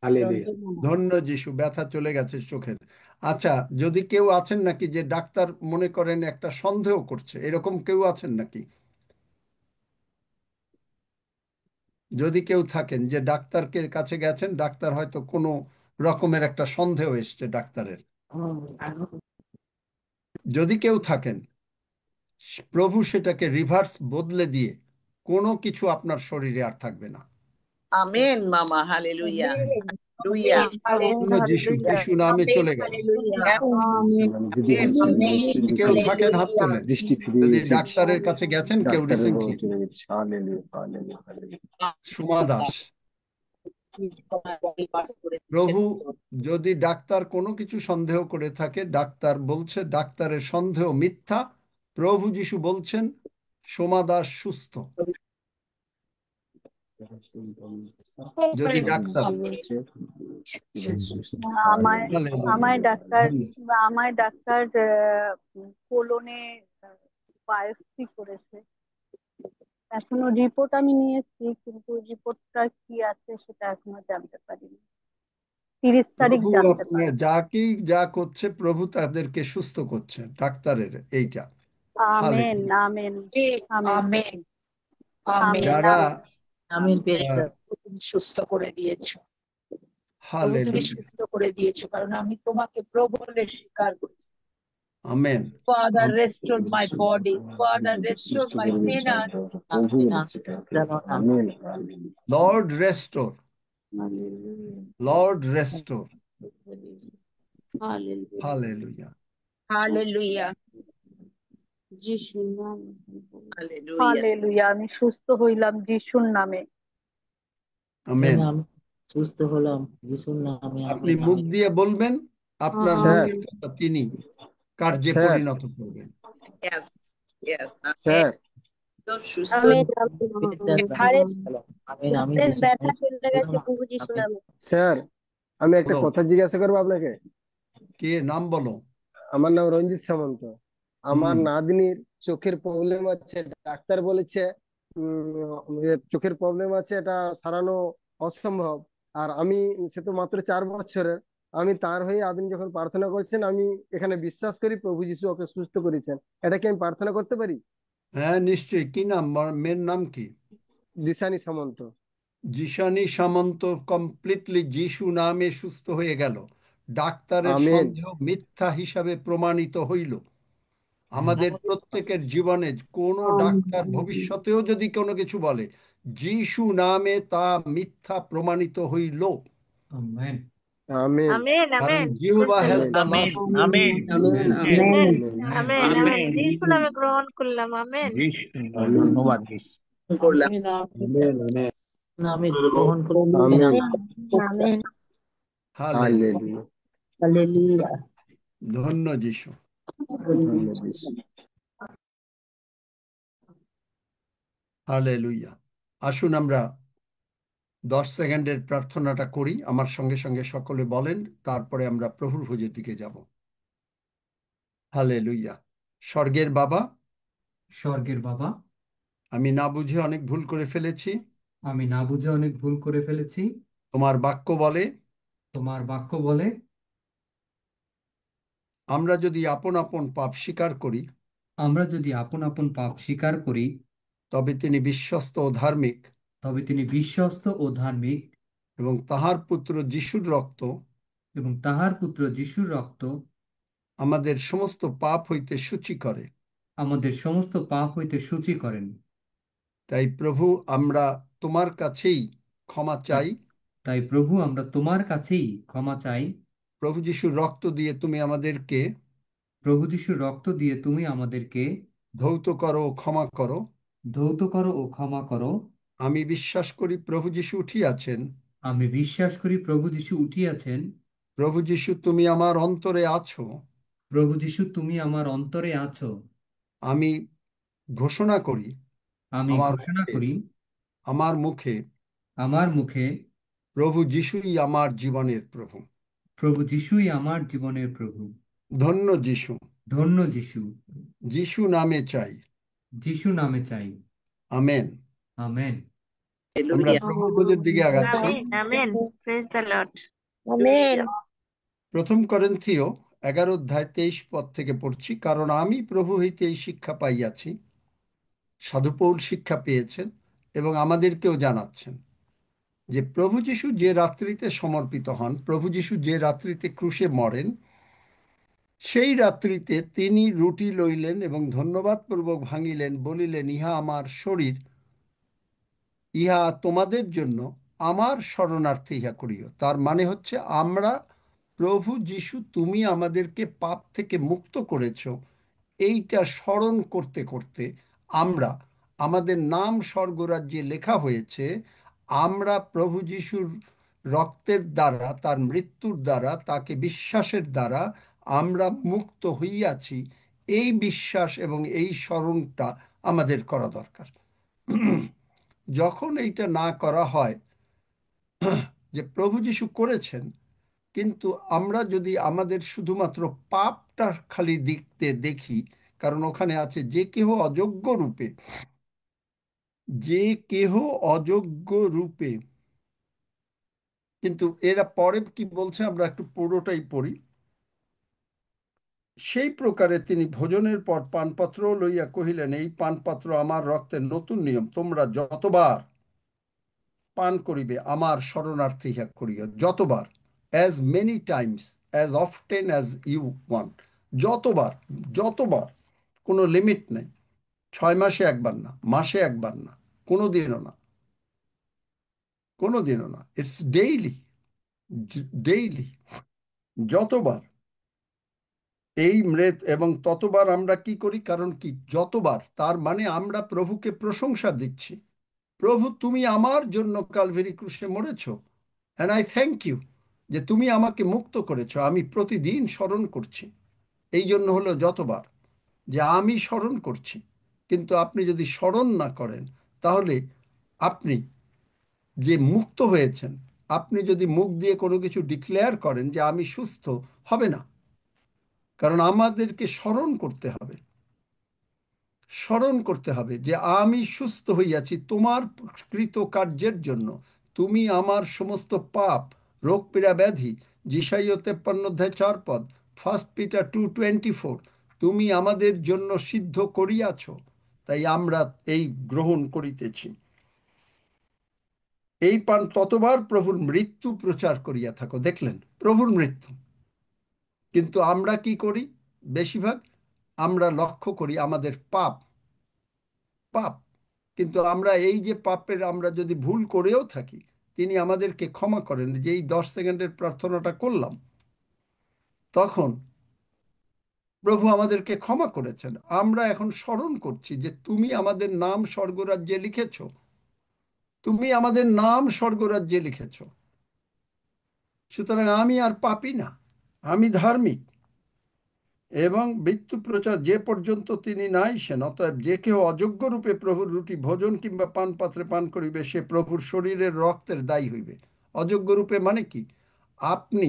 হালেলুয়া। ধন্য যিশু, ব্যথা চলে গেছে চোখের। আচ্ছা, যদি কেউ আছেন নাকি যে ডাক্তার মনে করেন একটা সন্দেহ করছে, এরকম কেউ আছেন নাকি? যদি কেউ থাকেন যে ডাক্তারকে কাছে গেছেন, ডাক্তার হয়তো কোনো রকমের একটা সন্দেহ এসছে ডাক্তারের, যদি কেউ থাকেন, প্রভু সেটাকে রিভার্স বদলে দিয়ে কোনো কিছু আপনার শরীরে আর থাকবে না। আমেন মামা, হালেলুয়া হালেলুয়া ধন্য যিশু, যিশু নামে আমেন, চলে গেল। হালেলুয়া আমিন যদি আমেন আমেন, যদি কেউ থাকেন হাত হালেলুয়া তোলেন। দৃষ্টি ফিরে যদি এসেছে, ডাক্তারের কাছে গেছেন কেউ ডাক্তারের বাবা রিসেন্টলি। চলে গেছে। Hallelujah, hallelujah, hallelujah. Suma Das. প্রভু যদি ডাক্তার কোনো কিছু সন্দেহ করে থাকে, ডাক্তার বলছে ডাক্তারের সন্দেহ মিথ্যা, প্রভু যিশু বলছেন সোমা দাস সুস্থ। যদি ডাক্তার আমায় হালেলুয়া, আমায় ডাক্তার ধন্যবাদ। আমায় ডাক্তার কোলনে বায়োপসি করেছে। এখনো রিপোর্ট আমি নিয়েছি, কিন্তু রিপোর্টটা কি আছে সেটা এখনো জানতে পারিনি। 30 তারিখ প্রভু জানতে আপনার পারবো। যাকেই যা করছে, প্রভু তাদেরকে সুস্থ করছে, ডাক্তারের এইটা। Amen hallelujah. Amen amen amen amen amen যারা আমেন। আহ, তুমি সুস্থ করে দিয়েছো প্রভু, তুমি হালেলুয়া, সুস্থ করে দিয়েছো, কারণ আমি তোমাকে প্রভু বলে স্বীকার করি। Amen. Father, amen. restore my body. Father, restore my finance. Amen. Amen. Lord restore, Lord restore. Hallelujah. Hallelujah. Hallelujah. Hallelujah. আমি সুস্থ হইলাম যিশুর নামে। আমেন। সুস্থ হলাম যিশুর নামে। আপনি মুখ দিয়ে বলবেন, আপনার স্যার, মুখের কথা তিনি কার্যে স্যার, পরিণত করবেন। Yes, yes. স্যার, আমেন ঘাড়ের ঘাড়ের ব্যথা চলে গেছে প্রভু যিশু নামে। স্যার, আমি একটা বলো, কথা জিজ্ঞাসা করবো আপনাকে। কে নাম বলো? আমার নাম রঞ্জিত সামন্ত। আমার হুম। নাতনির চোখের প্রবলেম আছে, ডাক্তার বলেছে চোখের প্রবলেম আছে, এটা সারানো অসম্ভব। আর আমি, সে তো মাত্র 4 বছরের, আমি তার হয়ে আপনি যখন প্রার্থনা করছেন, আমি এখানে বিশ্বাস করি প্রভু যিশু ওকে সুস্থ করেছেন। এটা কি আমি প্রার্থনা করতে পারি? হ্যাঁ, নিশ্চয়ই। কি নাম? মেয়ের নাম কি? দিশানি সামন্ত। জিশানি সামন্ত কমপ্লিটলি যিশু নামে সুস্থ হয়ে গেল। ডাক্তারের আমেন। সন্দেহ মিথ্যা হিসাবে প্রমাণিত হইল। আমাদের প্রত্যেকের জীবনে কোনো ডাক্তার ভবিষ্যতেও যদি কোনো কিছু বলে, যিশু নামে তা মিথ্যা প্রমাণিত হইল। আমেন। আমেন। আমেন কারণ amen Jehovah has amen. The amen last. Amen amen amen amen amen. Amen amen. Amen Jishu নামে গ্রহণ করলাম। আমেন। আমেন। ধন্যবাদ। করলাম। আমেন আমেন আমি গ্রহণ করলাম। Amen. Amen hallelujah. Hallelujah. Hallelujah. ধন্য যিশু। ধন্য যিশু। হালেলুয়া। আসুন আমরা 10 সেকেন্ডের প্রার্থনাটা করি, আমার সঙ্গে সঙ্গে সকলে বলেন, তারপরে আমরা প্রভুর ভোজের দিকে যাব। হালেলুয়া। স্বর্গের বাবা, স্বর্গের বাবা, আমি না বুঝে অনেক ভুল করে ফেলেছি। আমি না বুঝে অনেক ভুল করে ফেলেছি। তোমার বাক্য বলে, তোমার বাক্য বলে, আমরা যদি আপন আপন পাপ স্বীকার করি, আমরা যদি আপন আপন পাপ স্বীকার করি, তবে তিনি বিশ্বস্ত ও ধার্মিক, তবে তিনি বিশ্বস্ত ও ধার্মিক, এবং তাহার পুত্র যিশুর রক্ত এবং তাহার পুত্র যিশুর রক্ত আমাদের সমস্ত পাপ হইতে সূচি করে। আমাদের সমস্ত পাপ হইতে সূচি করেন। তাই প্রভু, আমরা তোমার কাছেই ক্ষমা চাই। তাই প্রভু, আমরা তোমার কাছেই ক্ষমা চাই। প্রভু যিশুর রক্ত দিয়ে তুমি আমাদেরকে প্রভু যিশুর রক্ত দিয়ে তুমি আমাদেরকে ধৌত করো ও ক্ষমা করো। ধৌত করো ও ক্ষমা করো। আমি বিশ্বাস করি প্রভু যিশু উঠিয়াছেন। আমি বিশ্বাস করি প্রভু যিশু উঠিয়াছেন। প্রভু যিশু, তুমি আমার অন্তরে আছো। প্রভু যিশু, তুমি আমার অন্তরে আছো। আমি ঘোষণা করি, আমি আমার ঘোষণা মুখে করি, আমার মুখে আমার মুখে প্রভু যিশুই আমার জীবনের প্রভু। প্রভু যিশুই আমার জীবনের প্রভু। ধন্য যিশু। ধন্য যিশু। যিশু নামে চাই। যিশু নামে চাই। আমেন। আমেন। আমরা হালেলুয়া। প্রভুর ভোজের দিকে আগাচ্ছি। Amen amen praise the Lord. Amen. প্রথম করিন্থীয় 11 অধ্যায় 23 পদ থেকে পড়ছি। কারণ আমি প্রভু হইতে এই শিক্ষা পাইয়াছি, সাধু পৌল শিক্ষা পেয়েছেন এবং আমাদেরকেও জানাচ্ছেন, যে প্রভু যিশু যে রাত্রিতে সমর্পিত হন, প্রভু যিশু যে রাত্রিতে ক্রুশে মরেন, সেই রাত্রিতে তিনি রুটি লইলেন এবং ধন্যবাদপূর্বক ভাঙিলেন, বলিলেন, ইহা আমার শরীর, ইহা তোমাদের জন্য, আমার শরণার্থে ইহা করিও। তার মানে হচ্ছে, আমরা প্রভু যিশু, তুমি আমাদেরকে পাপ থেকে মুক্ত করেছ, এইটা স্মরণ করতে করতে আমরা, আমাদের নাম স্বর্গরাজ্যে লেখা হয়েছে, আমরা প্রভু যিশুর রক্তের দ্বারা, তার মৃত্যুর দ্বারা, তাকে বিশ্বাসের দ্বারা আমরা মুক্ত হইয়াছি। এই বিশ্বাস এবং এই স্মরণটা আমাদের করা দরকার। যখন এইটা না করা হয়, যে প্রভু যিশু করেছেন, কিন্তু আমরা যদি আমাদের শুধুমাত্র পাপটা খালি দিকতে দেখি, কারণ ওখানে আছে যে কেহ অযোগ্য রূপে, যে কেহ অযোগ্য রূপে, কিন্তু এরা পরে কি বলছে আমরা একটু পুরোটাই পড়ি। সেই প্রকারে তিনি ভোজনের পর পানপাত্র লইয়া কহিলেন, এই পানপাত্র আমার রক্তের নতুন নিয়ম, তোমরা যতবার পান করিবে আমার শরণার্থে ইহা করিও। যতবার, as many times, as often as you want, যতবার, যতবার, কোনো লিমিট নেই। 6 মাসে একবার না, মাসে একবার না, কোনো দিনও না, কোনো দিনও না। ইটস ডেইলি, ডেইলি, যতবার। এই মৃত এবং ততবার আমরা কি করি? কারণ কি যতবার, তার মানে আমরা প্রভুকে প্রশংসা দিচ্ছি। প্রভু, তুমি আমার জন্য কালভেরি ক্রুশে মরেছো, অ্যান্ড আই থ্যাংক ইউ, যে তুমি আমাকে মুক্ত করেছো। আমি প্রতিদিন স্মরণ করছি। এই জন্য হলো যতবার, যে আমি স্মরণ করছি কিন্তু আপনি যদি স্মরণ না করেন, তাহলে আপনি যে মুক্ত হয়েছেন, আপনি যদি মুখ দিয়ে কোনো কিছু ডিক্লেয়ার করেন যে আমি সুস্থ, হবে না। কারণ আমাদেরকে স্মরণ করতে হবে, স্মরণ করতে হবে যে আমি সুস্থ হইয়াছি তোমার কৃত কার্যের জন্য। তুমি আমার সমস্ত পাপ, রোগ পীড়া ব্যাধি, যিশাইয় 53 অধ্যায় 4 পদ, 1 পিটার 2:24, তুমি আমাদের জন্য সিদ্ধ করিয়াছ। তাই আমরা এই গ্রহণ করিতেছি। এই পান ততবার প্রভুর মৃত্যু প্রচার করিয়া থাকো। দেখলেন, প্রভুর মৃত্যু। কিন্তু আমরা কি করি? বেশিরভাগ আমরা লক্ষ্য করি আমাদের পাপ, পাপ। কিন্তু আমরা এই যে পাপের, আমরা যদি ভুল করেও থাকি, তিনি আমাদেরকে ক্ষমা করেন। যে এই 10 সেকেন্ডের প্রার্থনাটা করলাম, তখন প্রভু আমাদেরকে ক্ষমা করেছেন। আমরা এখন স্মরণ করছি যে তুমি আমাদের নাম স্বর্গরাজ্যে লিখেছ, তুমি আমাদের নাম স্বর্গরাজ্যে লিখেছ। সুতরাং আমি আর পাপী না, আমি ধার্মিক। এবং মৃত্যু প্রচার যে পর্যন্ত তিনি নাইছেন, অতএব যে কেউ অযোগ্য রূপে প্রভুর রুটি ভোজন কিংবা পান পাত্রে পান করিবে, সে প্রভুর শরীরের রক্তের দায়ী হইবে। অযোগ্য রূপে মানে কি? আপনি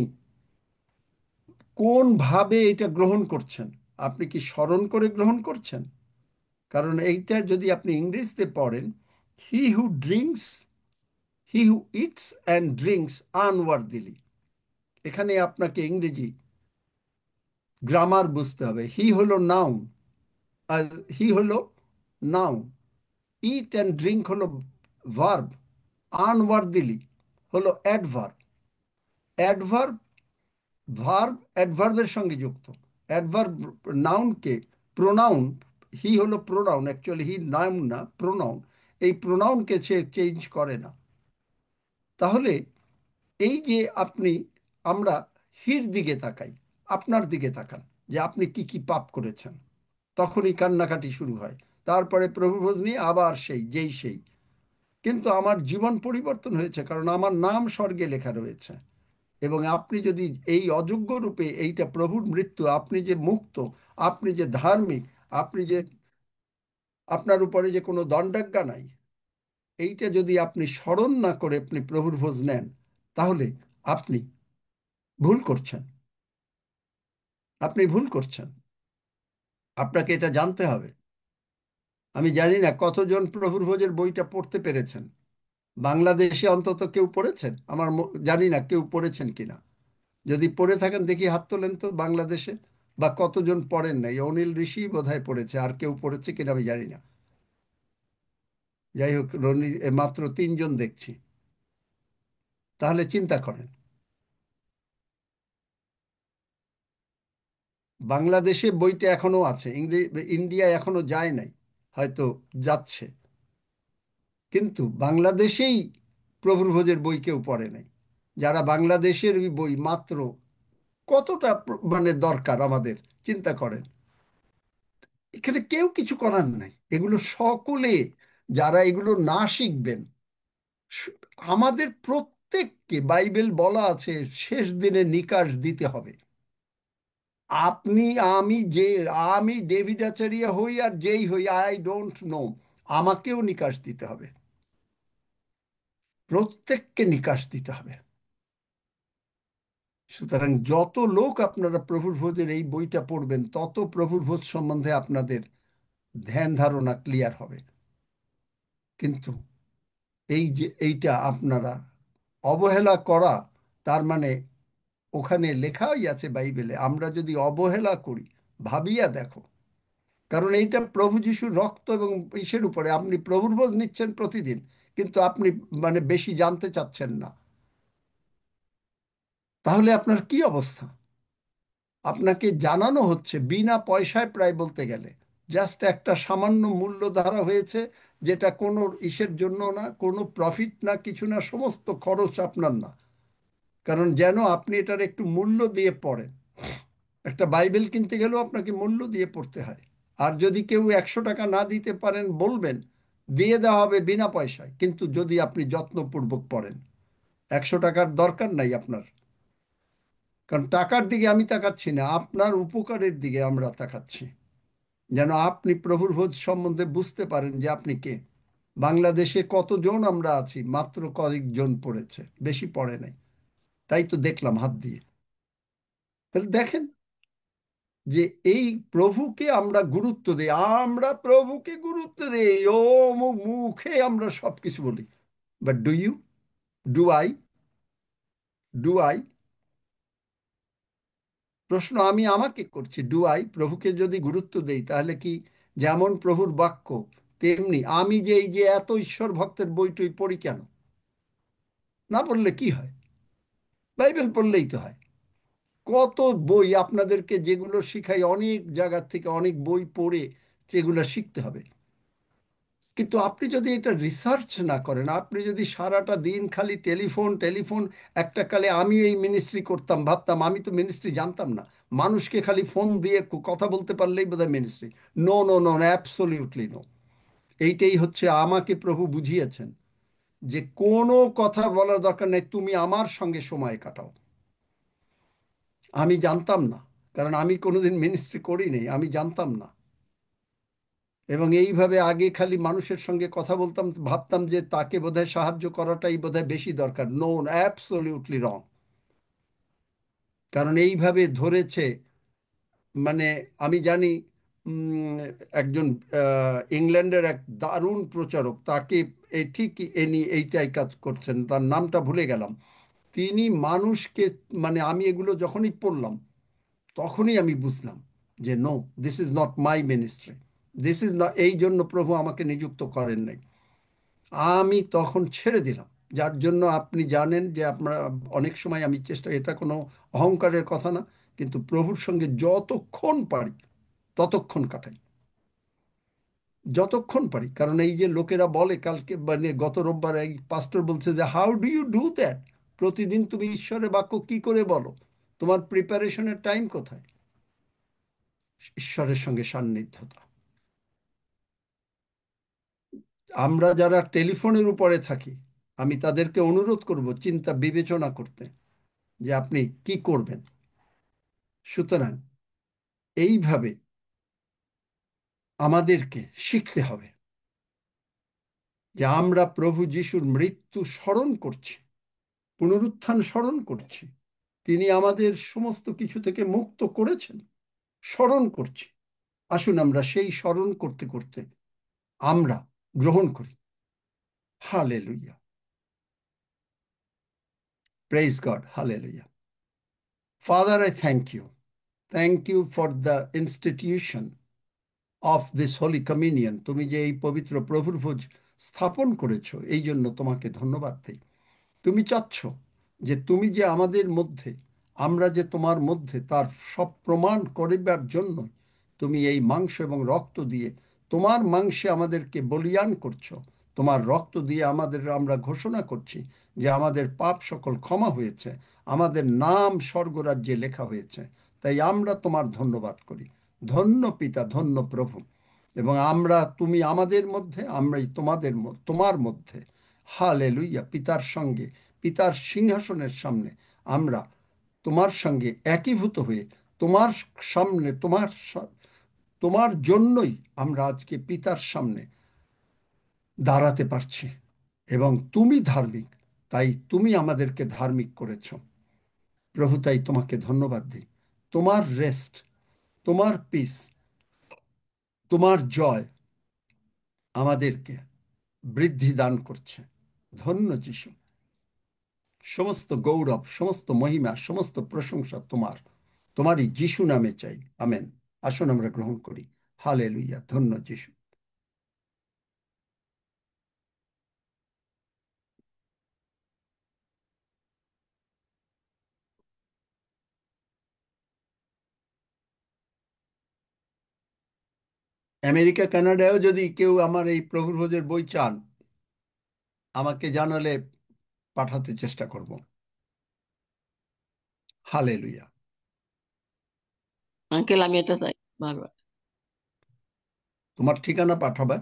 কোন ভাবে এটা গ্রহণ করছেন? আপনি কি স্মরণ করে গ্রহণ করছেন? কারণ এইটা যদি আপনি ইংরেজিতে পড়েন, he who drinks, he who eats and drinks unworthily, এখানে আপনাকে ইংরেজি গ্রামার বুঝতে হবে। হি হলো নাউন, আর হি হলো নাউন, ইট অ্যান্ড ড্রিঙ্ক হলো ভার্ব, আনওয়ার্দিলি হলো অ্যাডভার্ব। অ্যাডভার্ব, ভার্ব অ্যাডভার্বের সঙ্গে যুক্ত। অ্যাডভার্ব নাউনকে, প্রোনাউন, হি হলো প্রোনাউন, অ্যাকচুয়ালি হি নাউন না, প্রোনাউন। এই প্রোনাউনকে সে চেঞ্জ করে না। তাহলে এই যে আপনি, আমরা হির দিকে তাকাই, আপনার দিকে তাকান যে আপনি কি কি পাপ করেছেন, তখনই কান্নাকাটি শুরু হয়। তারপরে প্রভু ভোজ নিয়ে আবার সেই যেই সেই। কিন্তু আমার জীবন পরিবর্তন হয়েছে, কারণ আমার নাম স্বর্গে লেখা রয়েছে। এবং আপনি যদি এই অযোগ্য রূপে, এইটা প্রভুর মৃত্যু, আপনি যে মুক্ত, আপনি যে ধার্মিক, আপনি যে, আপনার উপরে যে কোনো দণ্ডাজ্ঞা নাই, এইটা যদি আপনি স্মরণ না করে আপনি প্রভুর ভোজ নেন, তাহলে আপনি ভুল করছেন, আপনি ভুল করছেন। আপনাকে এটা জানতে হবে। আমি জানি না কতজন প্রভুর ভোজের বইটা পড়তে পেরেছেন। বাংলাদেশে অন্তত কেউ পড়েছেন? আমার জানি না কেউ পড়েছেন কিনা। যদি পড়ে থাকেন দেখি হাত তোলেন তো বাংলাদেশে। বা কতজন পড়েন নাই? অনিল ঋষি বোধহয় পড়েছে, আর কেউ পড়েছে কিনা আমি জানি না। যাই হোক, মাত্র 3 জন দেখছি। তাহলে চিন্তা করেন, বাংলাদেশে বইটা এখনো আছে, ইন্ডিয়া এখনো যায় নাই, হয়তো যাচ্ছে। কিন্তু বাংলাদেশেই প্রভুর ভোজের বই কেউ পড়ে নাই। যারা বাংলাদেশের ওই বই মাত্র কতটা মানে দরকার আমাদের, চিন্তা করেন। এখানে কেউ কিছু করার নাই, এগুলো সকলে যারা এগুলো না শিখবেন। আমাদের প্রত্যেককে বাইবেল বলা আছে শেষ দিনে নিকাশ দিতে হবে। আপনি, আমি, যে আমি ডেভিড আচারিয়া হই আর যেই হই, আই ডোন্ট নো, আমাকেও নিকাশ দিতে হবে। প্রত্যেককে নিকাশ দিতে হবে। সুতরাং যত লোক আপনারা প্রভুর ভোজের এই বইটা পড়বেন, তত প্রভুর ভোজ সম্বন্ধে আপনাদের ধ্যান ধারণা ক্লিয়ার হবে। কিন্তু এই যে এইটা আপনারা অবহেলা করা, তার মানে ওখানে লেখাই আছে বাইবেলে, আমরা যদি অবহেলা করি, ভাবিয়া দেখো। কারণ এইটা প্রভু যিশুর রক্ত এবং ইসের উপরে। আপনি প্রভুর ভোজ নিচ্ছেন প্রতিদিন, কিন্তু আপনি মানে বেশি জানতে চাচ্ছেন না। তাহলে আপনার কি অবস্থা? আপনাকে জানানো হচ্ছে বিনা পয়সায়, প্রায় বলতে গেলে জাস্ট একটা সামান্য মূল্য ধরা হয়েছে, যেটা কোনো ইসের জন্য না, কোনো প্রফিট না, কিছু না, সমস্ত খরচ আপনার না। কারণ যেন আপনি এটার একটু মূল্য দিয়ে পড়েন। একটা বাইবেল কিনতে গেলেও আপনাকে মূল্য দিয়ে পড়তে হয়। আর যদি কেউ 100 টাকা না দিতে পারেন, বলবেন, দিয়ে দেওয়া হবে বিনা পয়সায়। কিন্তু যদি আপনি যত্নপূর্বক পড়েন, 100 টাকার দরকার নাই আপনার। কারণ টাকার দিকে আমি তাকাচ্ছি না, আপনার উপকারের দিকে আমরা তাকাচ্ছি। যেন আপনি প্রভুর ভোজ সম্বন্ধে বুঝতে পারেন যে আপনি কে। বাংলাদেশে কতজন আমরা আছি, মাত্র কয়েকজন পড়েছে, বেশি পড়ে নাই। তাই তো দেখলাম হাত দিয়ে। তাহলে দেখেন যে এই প্রভুকে আমরা গুরুত্ব দেই, আমরা প্রভুকে গুরুত্ব দেই, ও মুখে আমরা সবকিছু বলি, but do you, do I, do I? প্রশ্ন আমি আমাকে করছি, ডু আই? প্রভুকে যদি গুরুত্ব দেই তাহলে কি যেমন প্রভুর বাক্য তেমনি আমি যে এই যে এত ঈশ্বর ভক্তের বইটই পড়ি কেন? না পড়লে কি হয়? বাইবেল পড়লেই তো হয়। কত বই আপনাদেরকে যেগুলো শিখাই, অনেক জায়গার থেকে অনেক বই পড়ে যেগুলো শিখতে হবে। কিন্তু আপনি যদি এটা রিসার্চ না করেন, আপনি যদি সারাটা দিন খালি টেলিফোন টেলিফোন, একটা কালে আমি এই মিনিস্ট্রি করতাম, ভাবতাম আমি তো মিনিস্ট্রি জানতাম না, মানুষকে খালি ফোন দিয়ে কথা বলতে পারলেই বোধহয় ministry. No no no, absolutely no. এইটাই হচ্ছে আমাকে প্রভু বুঝিয়েছেন যে কোনো কথা বলার দরকার নেই, তুমি আমার সঙ্গে সময় কাটাও। আমি জানতাম না, কারণ আমি কোনোদিন মিনিস্ট্রি করিনি, আমি জানতাম না। এবং এইভাবে আগে খালি মানুষের সঙ্গে কথা বলতাম, ভাবতাম যে তাকে বোধহয় সাহায্য করাটাই বোধহয় বেশি দরকার। No, absolutely wrong. কারণ এইভাবে ধরেছে, মানে আমি জানি একজন ইংল্যান্ডের এক দারুণ প্রচারক, তাকে ঠিক এইটাই কাজ করছেন, তার নামটা ভুলে গেলাম। তিনি মানুষকে, মানে আমি এগুলো যখনই পড়লাম তখনই আমি বুঝলাম যে no, this is not my ministry, this is not, এই জন্য প্রভু আমাকে নিযুক্ত করেন নাই। আমি তখন ছেড়ে দিলাম। যার জন্য আপনি জানেন যে আপনারা অনেক সময় আমি চেষ্টা, এটা কোনো অহংকারের কথা না, কিন্তু প্রভুর সঙ্গে যতক্ষণ পারি ততক্ষণ কাটাই, যতক্ষণ পারি। কারণ এই যে লোকেরা বলে, কালকে মানে গত রোববার এই পাস্টর বলছে যে how do you do that, প্রতিদিন তুমি ঈশ্বরের বাক্য কি করে বলো, তোমার প্রিপারেশনের টাইম কোথায়? ঈশ্বরের সঙ্গে সান্নিধ্যতা। আমরা যারা টেলিফোনের উপরে থাকি, আমি তাদেরকে অনুরোধ করব চিন্তা বিবেচনা করতে যে আপনি কি করবেন। সুতরাং এইভাবে আমাদেরকে শিখতে হবে যে আমরা প্রভু যিশুর মৃত্যু স্মরণ করছি, পুনরুত্থান স্মরণ করছি, তিনি আমাদের সমস্ত কিছু থেকে মুক্ত করেছেন, স্মরণ করছি। আসুন আমরা সেই স্মরণ করতে করতে আমরা গ্রহণ করি। Hallelujah, praise God, hallelujah. Father, I thank you, thank you for the institution of this holy communion. তুমি যে এই পবিত্র প্রভুর ভোজ স্থাপন করেছো, এই জন্য তোমাকে ধন্যবাদ দিই। তুমি চাচ্ছ যে তুমি যে আমাদের মধ্যে, আমরা যে তোমার মধ্যে, তার সব প্রমাণ করিবার জন্য তুমি এই মাংস এবং রক্ত দিয়ে, তোমার মাংসে আমাদেরকে বলিয়ান করছো, তোমার রক্ত দিয়ে আমরা ঘোষণা করছি যে আমাদের পাপ সকল ক্ষমা হয়েছে, আমাদের নাম স্বর্গরাজ্যে লেখা হয়েছে। তাই আমরা তোমার ধন্যবাদ করি। ধন্য পিতা, ধন্য প্রভু। এবং আমরা, তুমি আমাদের মধ্যে, আমরাই তোমার মধ্যে। হালেলুইয়া। পিতার সঙ্গে, পিতার সিংহাসনের সামনে আমরা তোমার সঙ্গে একীভূত হয়ে তোমার সামনে, তোমার জন্যই আমরা আজকে পিতার সামনে দাঁড়াতে পারছি। এবং তুমি ধার্মিক, তাই তুমি আমাদেরকে ধার্মিক করেছ। প্রভু, তাই তোমাকে ধন্যবাদ দিই। তোমার রেস্ট, তোমার পিস, তোমার জয় আমাদেরকে বৃদ্ধি দান করছে। ধন্য যিশু। সমস্ত গৌরব, সমস্ত মহিমা, সমস্ত প্রশংসা তোমার, তোমারই যিশু নামে চাই। আমেন। আসুন আমরা গ্রহণ করি। হালেলুইয়া। ধন্য যিশু। আমেরিকা, কানাডায়ও যদি কেউ আমার এই প্রভুর ভোজের বই চান, আমাকে জানালে পাঠাতে চেষ্টা করব। হালেলুইয়া। আঙ্কেল আমি এটা চাই বারবার। তোমার ঠিকানা পাঠাবে।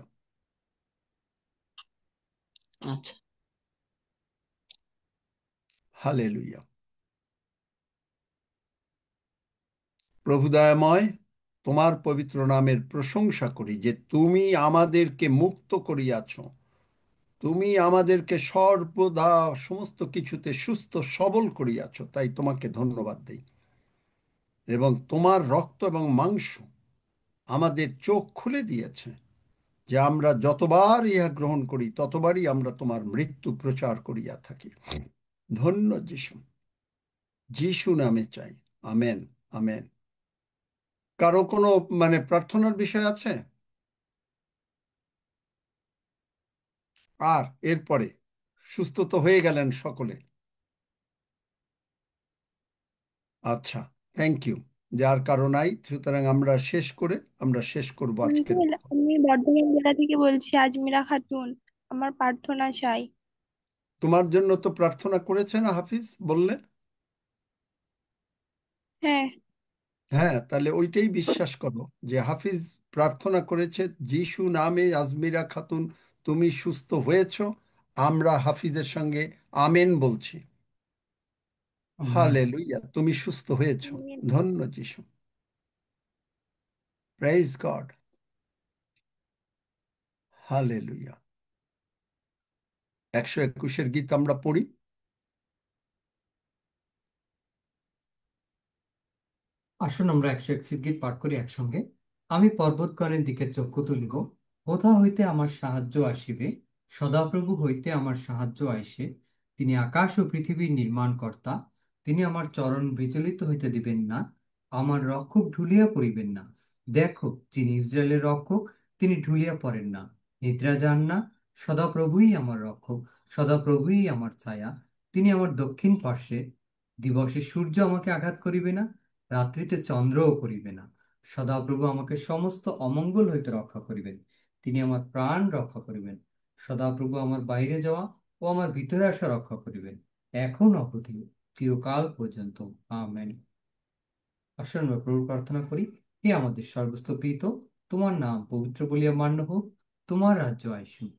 আচ্ছা। হালেলুইয়া। প্রভু দয়াময়, তোমার পবিত্র নামের প্রশংসা করি যে তুমি আমাদেরকে মুক্ত করিয়াছ, তুমি আমাদেরকে সর্বদা সমস্ত কিছুতে সুস্থ সবল করিয়াছ, তাই তোমাকে ধন্যবাদ দেই। এবং তোমার রক্ত এবং মাংস আমাদের চোখ খুলে দিয়েছে যে আমরা যতবার ইহা গ্রহণ করি ততবারই আমরা তোমার মৃত্যু প্রচার করিয়া থাকি। ধন্য যিশু, যিশু নামে চাই। Amen, amen. কারো কোনো প্রার্থনার বিষয় আছে? আর এরপরে সুস্থ তো হয়ে গেলেন সকলে। আচ্ছা, থ্যাংক ইউ। যার কারণ নাই, সুতরাং আমরা শেষ করব আজকের আঙ্কেল, মতো। আমি বর্ধমান জেলা থেকে বলছি, আজমিরা খাতুন। আমার প্রার্থনা চাই। তোমার জন্য তো প্রার্থনা করেছে না হাফিজ, বললে? হ্যাঁ। হ্যাঁ, তাহলে ওইটাই বিশ্বাস করো যে হাফিজ প্রার্থনা করেছে, যিশু নামে আজমিরা খাতুন তুমি সুস্থ হয়েছ। আমরা হাফিজের সঙ্গে আমেন বলছি। আমেন। হালেলুয়া, তুমি সুস্থ হয়েছ। আমিন। ধন্য যিশু। Praise God. হালেলুয়া। 121 গীত আমরা পড়ি। আসুন আমরা 121 গীত পাঠ করি একসঙ্গে। আমি পর্বতগণের দিকে চক্ষু তুলিব, কোথা হইতে আমার সাহায্য আসিবে? সদাপ্রভু হইতে আমার সাহায্য আইসে। তিনি আকাশ ও পৃথিবীর নির্মাণকর্তা। তিনি আমার চরণ বিচলিত হইতে দিবেন না, আমার রক্ষক ঢুলিয়া পড়িবেন না। দেখো, যিনি ইসরায়েলের রক্ষক, তিনি ঢুলিয়া পড়েন না, নিদ্রা যান না। সদাপ্রভুই আমার রক্ষক, সদাপ্রভুই আমার ছায়া। তিনি আমার দক্ষিণ পার্শ্বে। দিবসে সূর্য আমাকে আঘাত করিবে না, রাত্রিতে চন্দ্রও করিবে না। সদাপ্রভু আমাকে সমস্ত অমঙ্গল হইতে রক্ষা করিবেন। তিনি আমার প্রাণ রক্ষা করিবেন। সদাপ্রভু আমার বাইরে যাওয়া ও আমার ভিতরে আসা রক্ষা করিবেন, এখন অবধি, চিরকাল পর্যন্ত। আমেন। আসুন আমরা প্রভুর প্রার্থনা করি। হে আমাদের সর্বস্তপ্রিত, তোমার নাম পবিত্র বলিয়া মান্য হোক। তোমার রাজ্য আইসুক,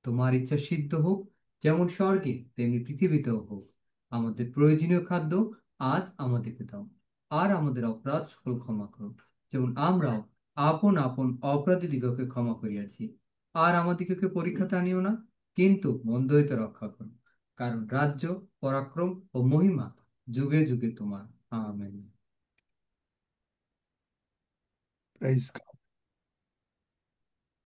তোমার ইচ্ছা সিদ্ধ হোক, যেমন স্বর্গে তেমনি পৃথিবীতেও হোক। আমাদের প্রয়োজনীয় খাদ্য আজ আমাদেরকে দাও, আর আমাদের অপরাধ সকল ক্ষমা করো, যেমন আমরাও আপন আপন অপরাধীদিগকে ক্ষমা করিয়াছি। আর আমাদিগকে পরীক্ষাতে আনিও না, কিন্তু মন্দ হইতে রক্ষা করো। কারণ রাজ্য, পরাক্রম ও মহিমা যুগে যুগে তোমার। আমেন। Praise god.